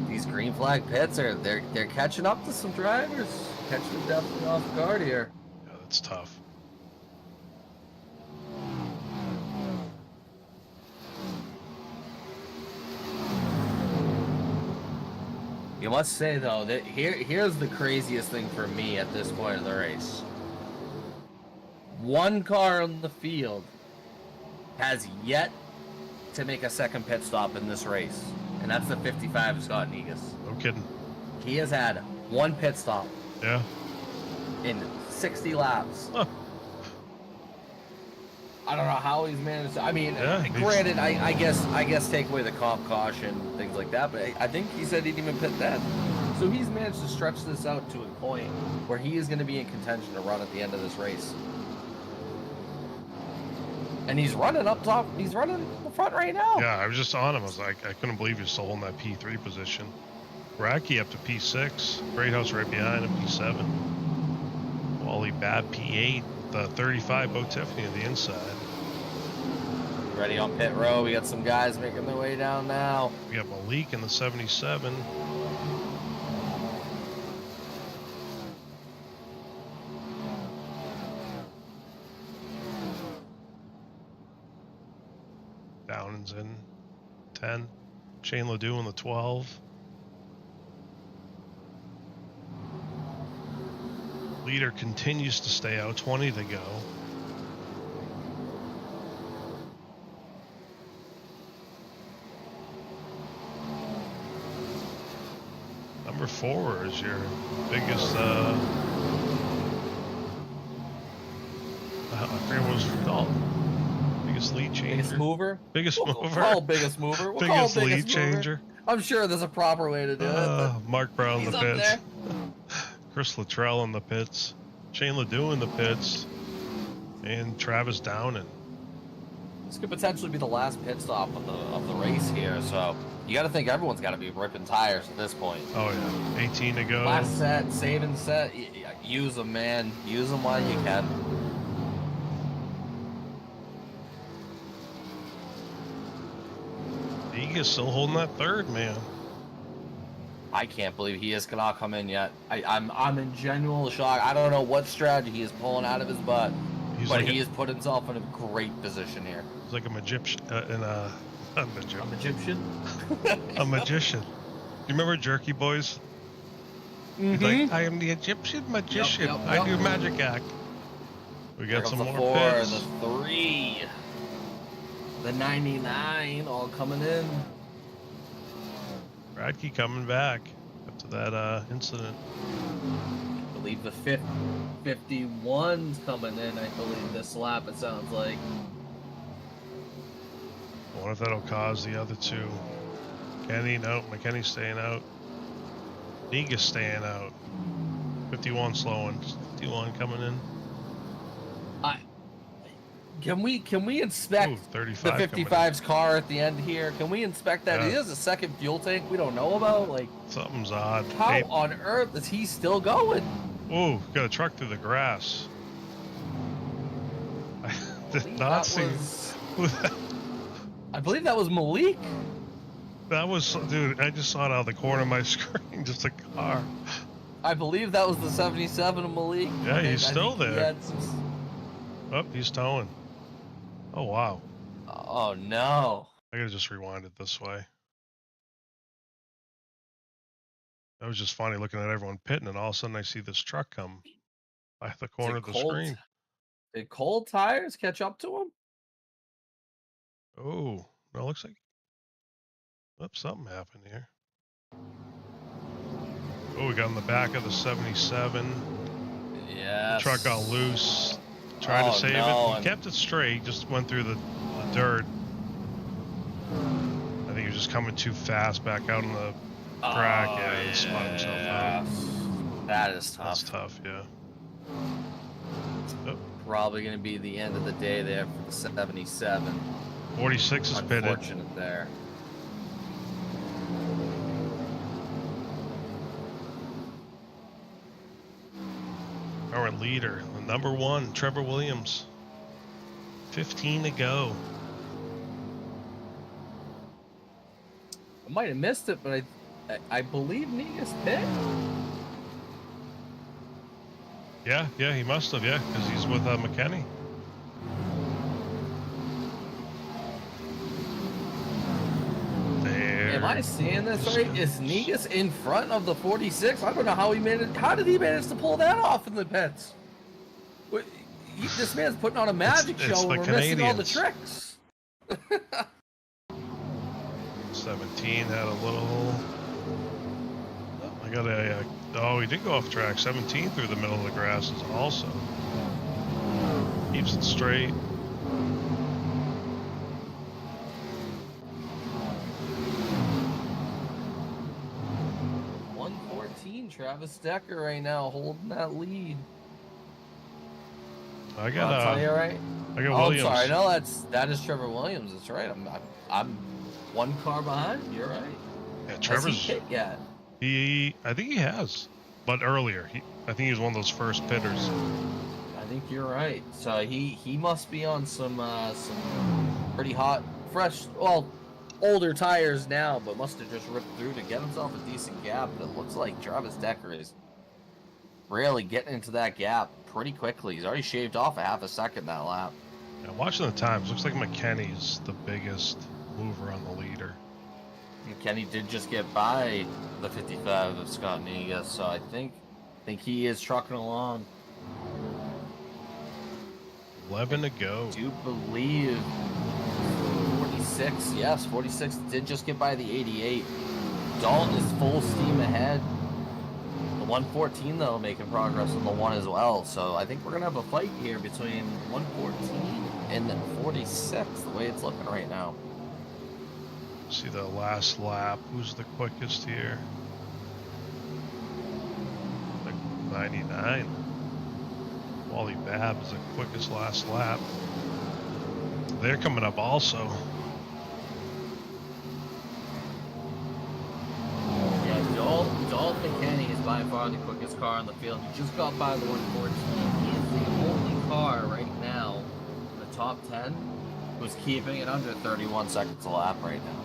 These green flag pits they're catching up to some drivers. Catching them definitely off guard here. Yeah, that's tough. You must say though that here's the craziest thing for me at this point of the race. One car on the field has yet to make a second pit stop in this race, and that's the 55 of Scott Negus. No kidding. He has had one pit stop Yeah. in 60 laps. Huh. I don't know how he's managed to, I mean, Yeah, granted, I guess take away the comp caution, things like that, but I think he said he didn't even pit that. So he's managed to stretch this out to a point where he is going to be in contention to run at the end of this race. And he's running up top, he's running the front right now. Yeah, I was just on him. I was like, I couldn't believe he was still holding that P3 position. Racky up to P6. Greathouse right behind him, P7. Wally Bab P8. The 35 Bo Tiffany on the inside. Ready on pit row. We got some guys making their way down now. We got Malik in the 77. Downan's in 10. Shane Ledoux in the 12. Leader continues to stay out, 20 to go. Number 4 is your biggest, I forget what it was called. Biggest lead changer. Biggest mover? Biggest We'll mover. call biggest mover. We'll Biggest call lead biggest mover. changer. I'm sure there's a proper way to do it. But Mark Brown in he's the up pits. there. Chris Luttrell in the pits. Shane Ledoux in the pits. And Travis Downing. This could potentially be the last pit stop of the race here, so you got to think everyone's got to be ripping tires at this point. Oh yeah, 18 to go. Last set, saving set, use them, man. Use them while you can. Negus still holding that third, man. I can't believe he cannot come in yet. I'm in genuine shock. I don't know what strategy he is pulling out of his butt, but he has put himself in a great position here. He's like a magician, a Egyptian? a magician. You remember Jerky Boys? He's like, I am the Egyptian magician. Yep. I do magic act. We Here got some comes the more 4, pits. the 3, the 99, all coming in. Radke coming back after that incident. I believe the 51's coming in, I believe, this lap, it sounds like. I wonder if that'll cause the other two. Kenny, no, McKenny's staying out. Nega's staying out. 51 slowing. 51 coming in. Can we inspect Ooh, the 35 coming in. 55's car at the end here? Can we inspect that? Yeah. He has a second fuel tank we don't know about. Like, Something's odd. how Hey, on earth is he still going? ooh, got a truck through the grass. I did not see. I believe that was Malik. That was, dude, I just saw it out of the corner of my screen. Just a car. I believe that was the 77 of Malik. Yeah, he's still he there. had some- Oh, he's towing. Oh, wow. Oh no. I gotta just rewind it this way. That was just funny looking at everyone pitting, and all of a sudden I see this truck come by the corner of the screen. Did cold tires catch up to him? Oh, no, looks like. Oops, something happened here. Oh, we got in the back of the 77. Yeah. The truck got loose. Tried to save it. He kept it straight, just went through the dirt. I think he was just coming too fast back out in the track. Yeah, he spun himself out. That is tough. That's tough, yeah. Oh, Probably going to be the end of the day there for the 77. 46 is pitted. Unfortunate there. Our leader, the number 1, Trevor Williams. 15 to go. I might have missed it, but I believe Negas picked. Yeah, he must have, yeah, because he's with McKenny. There. Am I seeing this right? Is Negas in front of the 46? I don't know how he managed. How did he manage to pull that off in the pits? This man's putting on a magic show, and we're missing all the tricks. 17 had a little. I got a. Oh, he did go off track. 17 through the middle of the grasses also. Keeps it straight. 114, Travis Decker right now holding that lead. I got. I'll tell you right. I got Oh, Williams. I'm sorry. No, that is Trevor Williams. That's right. I'm one car behind. You're right. Yeah, Trevor's. Has he hit yet? I think he has, but earlier. I think he was one of those first pitters. I think you're right. So he must be on some pretty hot, fresh, well, older tires now, but must have just ripped through to get himself a decent gap. But it looks like Travis Decker is really getting into that gap pretty quickly. He's already shaved off a half a second that lap. Yeah, watching the times, looks like McKenny's the biggest mover on the leader. Kenny did just get by the 55 of Scott Negas, so I think he is trucking along. 11 to go. I do believe 46, yes, 46 did just get by the 88. Dalton is full steam ahead. The 114, though, making progress on the 1 as well, so I think we're going to have a fight here between 114 and 46, the way it's looking right now. See the last lap. Who's the quickest here? Like 99. Wally Babb is the quickest last lap. They're coming up also. Yeah, Dalton McKenny is by far the quickest car on the field. He just got by the 114. He is the only car right now in the top 10 who's keeping it under 31 seconds a lap right now.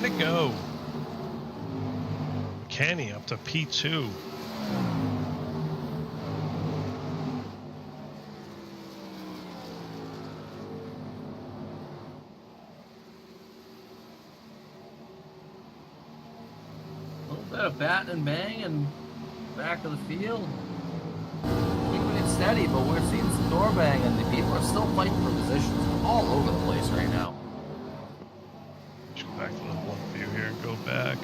To go. Kenny up to P2. Let a bat and bang and back of the field. Keeping it steady, but we're seeing some door bang, and the people are still fighting for positions all over the place right now. Let's go back to the one view here and go back.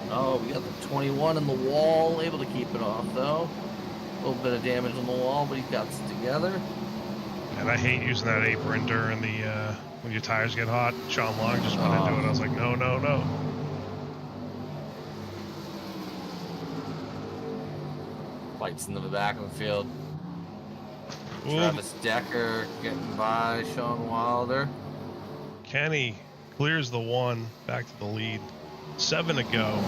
Oh, we got the 21 in the wall, able to keep it off though. A little bit of damage on the wall, but he got it together. And I hate using that apron during the when your tires get hot. Sean Long just went into it. I was like, no, no, no. Fights into the back of the field. Ooh, Travis Decker getting by Sean Wilder. Kenny clears the one, back to the lead. 7 to go.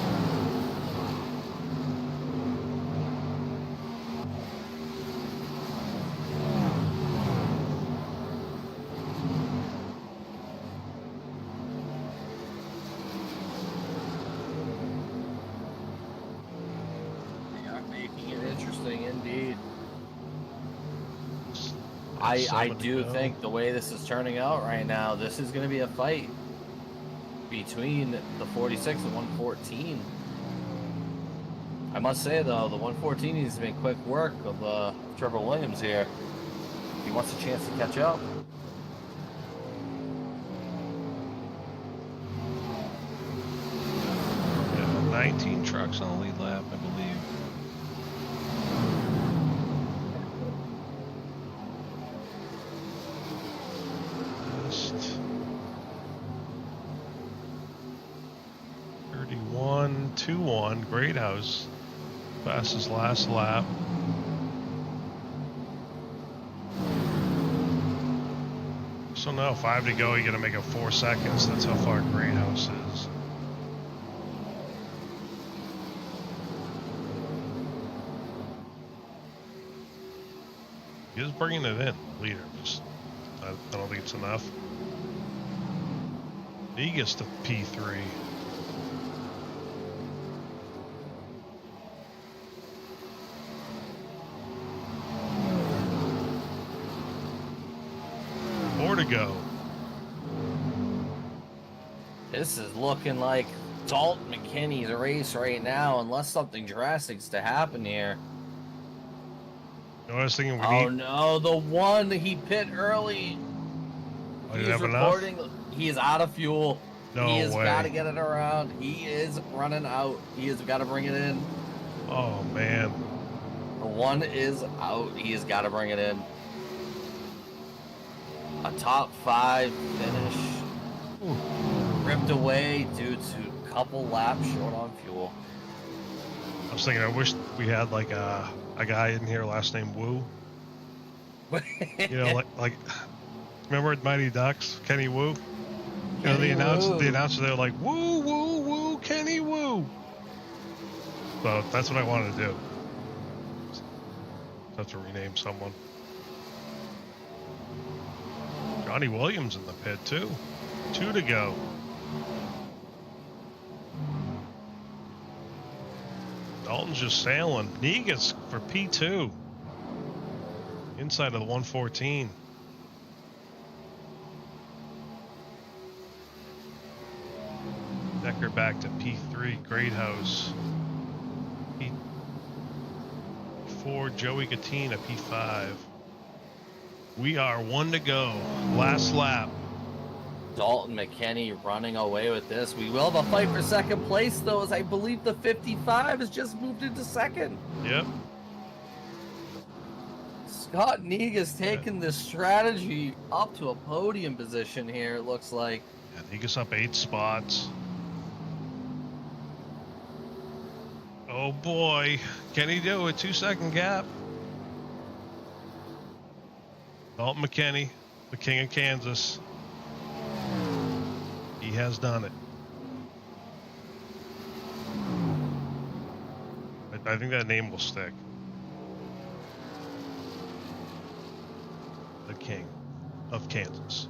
They are making it interesting indeed. That's I 7 to do go. think the way this is turning out right now, this is going to be a fight between the 46 and 114. I must say though, the 114 needs to make quick work of Trevor Williams here. He wants a chance to catch up. Yeah, 19 trucks on the lead lap, I believe. Just 31, 2-1, Great House. Fastest last lap. So now 5 to go, you gotta make it 4 seconds. That's how far Great House is. He's bringing it in, leader. Just, I don't think it's enough. He gets to P3. More to go. This is looking like Dalton McKinney's race right now, unless something drastic's to happen here. You know, I was thinking we Oh need. no, the one he pit early. Oh, you He's have enough? reporting he is out of fuel. No He has got to way. get it around. He is running out. He has got to bring it in. Oh man. The one is out. He has got to bring it in. A top 5 finish. Ooh. Ripped away due to a couple laps short on fuel. I was thinking, I wish we had like a guy in here last name Wu. You know, like remember at Mighty Ducks, Kenny Wu? You know, the announcer, they were like, woo, woo, woo, Kenny Wu. So that's what I wanted to do. Have to rename someone. Johnny Williams in the pit too. 2 to go. Dalton's just sailing. Negus for P2. Inside of the 114. Decker back to P3. Great House. P4. Joey Gattina, P5. We are 1 to go. Last lap. Dalton McKinney running away with this. We will have a fight for second place, though, as I believe the 55 has just moved into second. Yep. Scott Negus taking this strategy up to a podium position here, it looks like. Yeah, Negus up 8 spots. Oh boy. Can he do it? 2-second gap. Dalton McKinney, the king of Kansas. He has done it. I think that name will stick. The king of Kansas.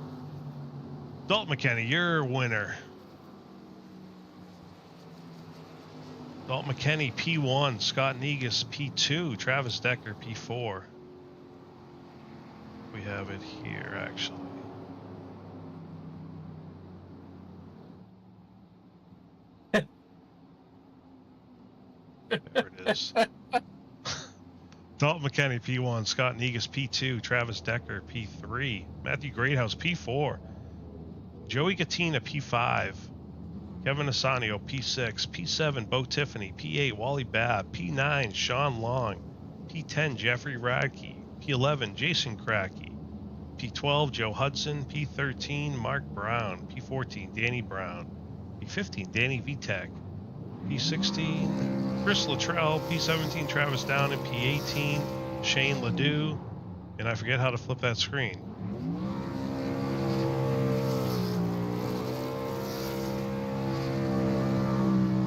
Dalton McKinney, your winner. Dalton McKinney, P1. Scott Negus, P2. Travis Decker, P4. We have it here, actually. There it is. Dalton McKenney, P1. Scott Negus, P2. Travis Decker, P3. Matthew Greathouse, P4. Joey Gatina, P5. Kevin Asanio, P6. P7, Bo Tiffany. P8, Wally Babb. P9, Sean Long. P10, Jeffrey Radke. P11, Jason Cracky. P12, Joe Hudson. P13, Mark Brown. P14, Danny Brown. P15, Danny Vitek. P16, Chris Luttrell. P17, Travis Down. And P18, Shane Ledoux. And I forget how to flip that screen.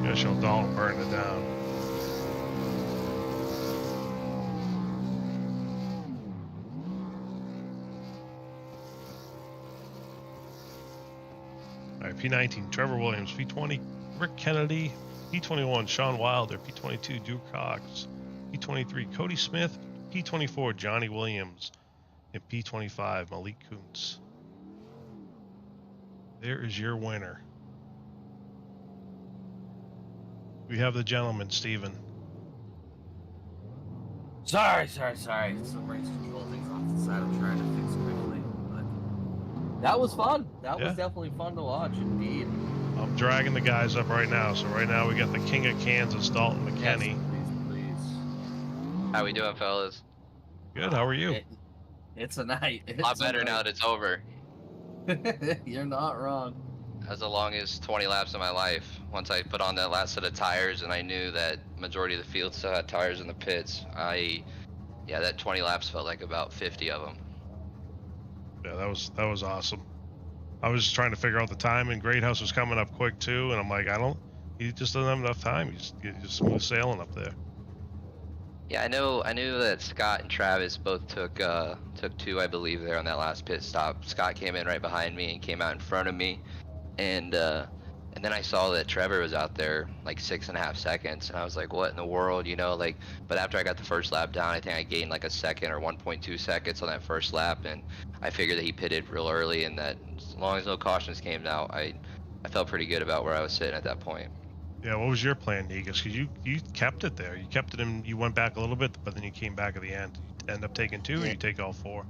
Gotta show Dalton burning it down. All right, P19, Trevor Williams. P20, Rick Kennedy. P21, Sean Wilder. P22, Drew Cox. P23, Cody Smith. P24, Johnny Williams. And P25, Malik Kuntz. There is your winner. We have the gentleman, Steven. Sorry. Some race control things off the side I'm trying to fix quickly. But that was fun. That was definitely fun to watch, indeed. I'm dragging the guys up right now. So right now we got the King of Kansas, Dalton McKenney. Yes, please. How we doing, fellas? Good. How are you? It's a night. A lot better now that it's over. You're not wrong. That was the longest 20 laps of my life. Once I put on that last set of tires and I knew that majority of the field still had tires in the pits, that 20 laps felt like about 50 of them. Yeah, that was awesome. I was just trying to figure out the time, and Greathouse was coming up quick too, and I'm like, he just doesn't have enough time. He's just smooth sailing up there. Yeah, I knew that Scott and Travis both took two, I believe, there on that last pit stop. Scott came in right behind me and came out in front of me, and then I saw that Trevor was out there like 6.5 seconds, and I was like, what in the world, but after I got the first lap down, I think I gained like a second or 1.2 seconds on that first lap, and I figured that he pitted real early, and that as long as no cautions came out, I felt pretty good about where I was sitting at that point. Yeah, what was your plan, Negus? Because you kept it there. You kept it in. You went back a little bit, but then you came back at the end. You end up taking two, or you take all four?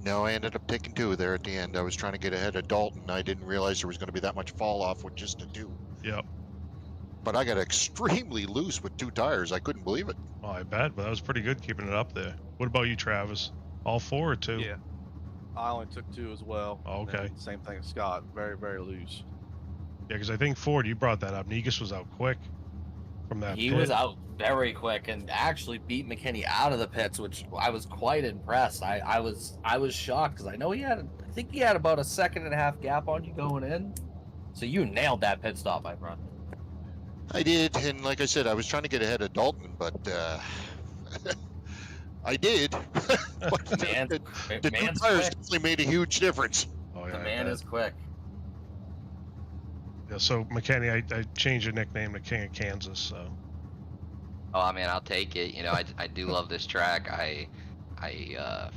No, I ended up taking two there at the end. I was trying to get ahead of Dalton. I didn't realize there was going to be that much fall off with just a two. Yep. But I got extremely loose with two tires. I couldn't believe it. Oh, I bet, but that was pretty good keeping it up there. What about you, Travis? All four or two? Yeah, I only took two as well. Oh, okay. And same thing as Scott. Very, very loose. Yeah, because I think Ford, you brought that up. Negus was out quick from that He pit. was out very quick and actually beat McKinney out of the pits, which I was quite impressed. I was shocked because I know I think he had about a 1.5 gap on you going in. So you nailed that pit stop, my friend. I did, and like I said, I was trying to get ahead of Dalton, but I did. But the two man's tires quick. definitely made a huge difference. Oh, yeah, The I man bet. is quick. Yeah, so McKenney, I changed your nickname to King of Kansas. So Oh, I mean, I'll take it. I do love this track. I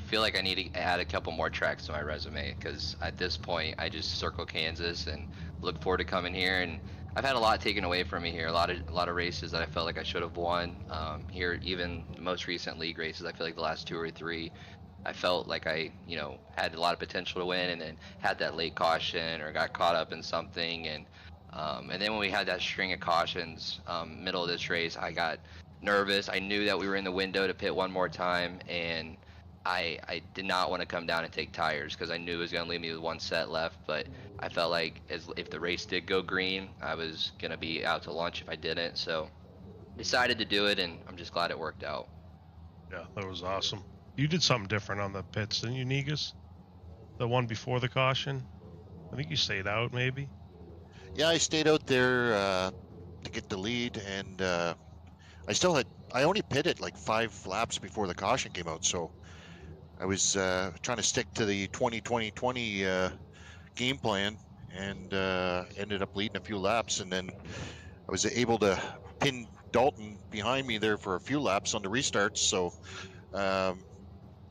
feel like I need to add a couple more tracks to my resume because at this point I just circle Kansas and look forward to coming here. And I've had a lot taken away from me here. A lot of races that I felt like I should have won. Here, even the most recent league races, I feel like the last 2 or 3, I felt like I had a lot of potential to win, and then had that late caution or got caught up in something, and then when we had that string of cautions middle of this race, I got nervous. I knew that we were in the window to pit one more time, and I did not want to come down and take tires because I knew it was going to leave me with one set left. But I felt like if the race did go green, I was going to be out to lunch if I didn't. So decided to do it, and I'm just glad it worked out. yeah, that was awesome. You did something different on the pits, didn't you, Negus? The one before the caution? I think you stayed out, maybe? Yeah, I stayed out there to get the lead, and I only pitted like 5 laps before the caution came out, so I was trying to stick to the 20-20-20 game plan, and ended up leading a few laps, and then I was able to pin Dalton behind me there for a few laps on the restarts, so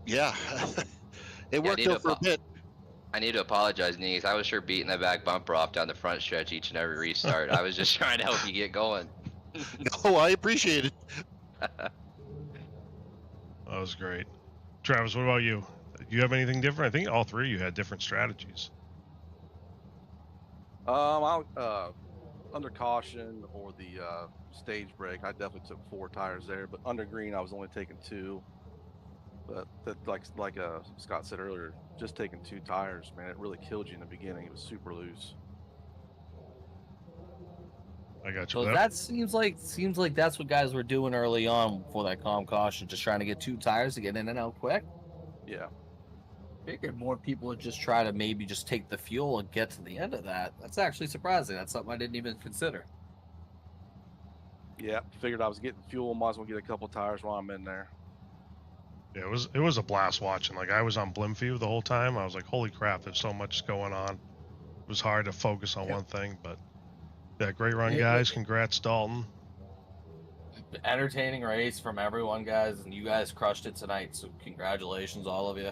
yeah, it worked out for a bit. I need to apologize, Nees. I was sure beating that back bumper off down the front stretch each and every restart. I was just trying to help you get going. No, I appreciate it. That was great. Travis, what about you? Do you have anything different? I think all three of you had different strategies. Under caution or the stage break, I definitely took 4 tires there. But under green, I was only taking 2. But that, like Scott said earlier, just taking 2 tires, man, it really killed you in the beginning. It was super loose. I got you. So Yep. that seems like that's what guys were doing early on before that calm caution, just trying to get 2 tires to get in and out quick. Yeah. Figured more people would just try to maybe just take the fuel and get to the end of that. That's actually surprising. That's something I didn't even consider. Yeah. Figured I was getting fuel. Might as well get a couple tires while I'm in there. Yeah, it was a blast watching. Like I was on Blimview the whole time. I was like, holy crap, there's so much going on. It was hard to focus on one thing, but yeah, great run, guys. Congrats, Dalton. Entertaining race from everyone, guys, and you guys crushed it tonight. So congratulations, all of you.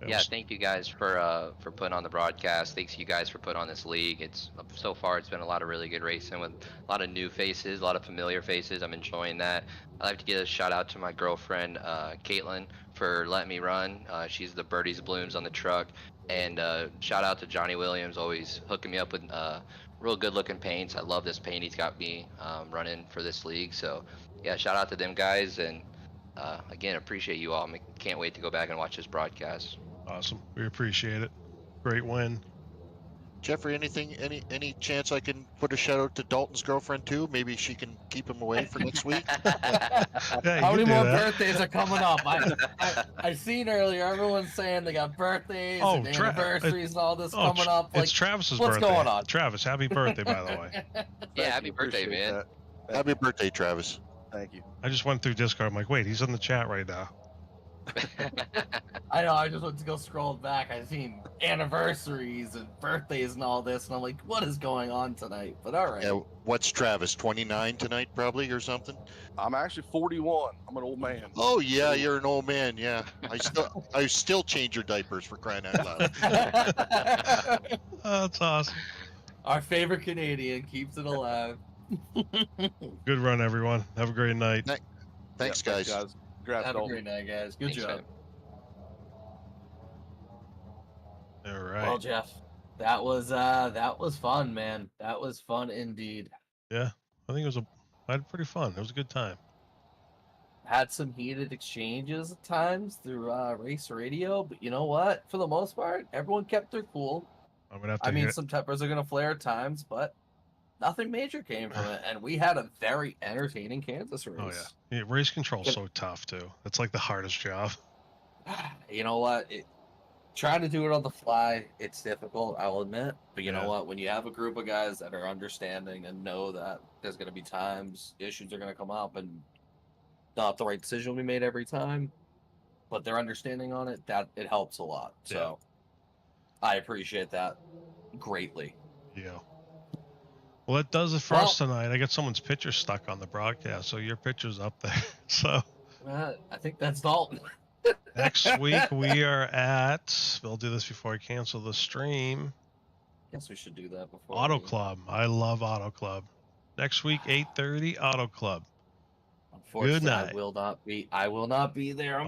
Yeah, thank you guys for putting on the broadcast. Thanks you guys for putting on this league. It's so far it's been a lot of really good racing with a lot of new faces, a lot of familiar faces. I'm enjoying that. I'd like to give a shout out to my girlfriend Caitlin for letting me run. She's the Birdies Blooms on the truck, and shout out to Johnny Williams, always hooking me up with real good looking paints. I love this paint he's got me running for this league. So yeah, shout out to them guys, and again appreciate you all. Can't wait to go back and watch this broadcast. Awesome. We appreciate it. Great win. Jeffrey, any chance I can put a shout out to Dalton's girlfriend too? Maybe she can keep him away for next week. Yeah, How you many can do more that. birthdays are coming up? I seen earlier everyone's saying they got birthdays and anniversaries and all this coming up. Like, It's Travis's what's birthday. going on? Travis, happy birthday, by the way. Yeah, happy birthday, Appreciate man. that. Happy birthday, Travis. Thank you. I just went through Discord. I'm like, wait, he's in the chat right now. I know, I just went to go scroll back. I seen anniversaries and birthdays and all this, and I'm like, what is going on tonight? But all right. Yeah, what's Travis? 29 tonight, probably, or something. I'm actually 41. I'm an old man. Oh yeah, you're an old man. Yeah, I still change your diapers, for crying out loud. Oh, that's awesome. Our favorite Canadian keeps it alive. Good run, everyone. Have a great night. Thanks, Yeah, guys. Congrats, Have a Dalton. great night, guys. Good Thanks, job. man. All right. Well, Jeff, that was fun, man. That was fun indeed. Yeah, I think I had pretty fun. It was a good time. Had some heated exchanges at times through race radio, but you know what? For the most part, everyone kept their cool. I'm gonna have to. I mean, some tempers are gonna flare at times, but nothing major came from it, and we had a very entertaining Kansas race. Oh yeah, race control's so tough too. It's like the hardest job. You know what? Trying to do it on the fly, it's difficult, I'll admit. But you know what? When you have a group of guys that are understanding and know that there's going to be times issues are going to come up and not the right decision will be made every time, but they're understanding on it, that it helps a lot. So I appreciate that greatly. Yeah. Well, that does it for us tonight. I got someone's picture stuck on the broadcast, so your picture's up there. So I think that's Dalton. next week we are at. We'll do this before I cancel the stream. Guess we should do that before. Auto Club. I love Auto Club. Next week, 8:30, Auto Club. Unfortunately, Good night. I will not be there.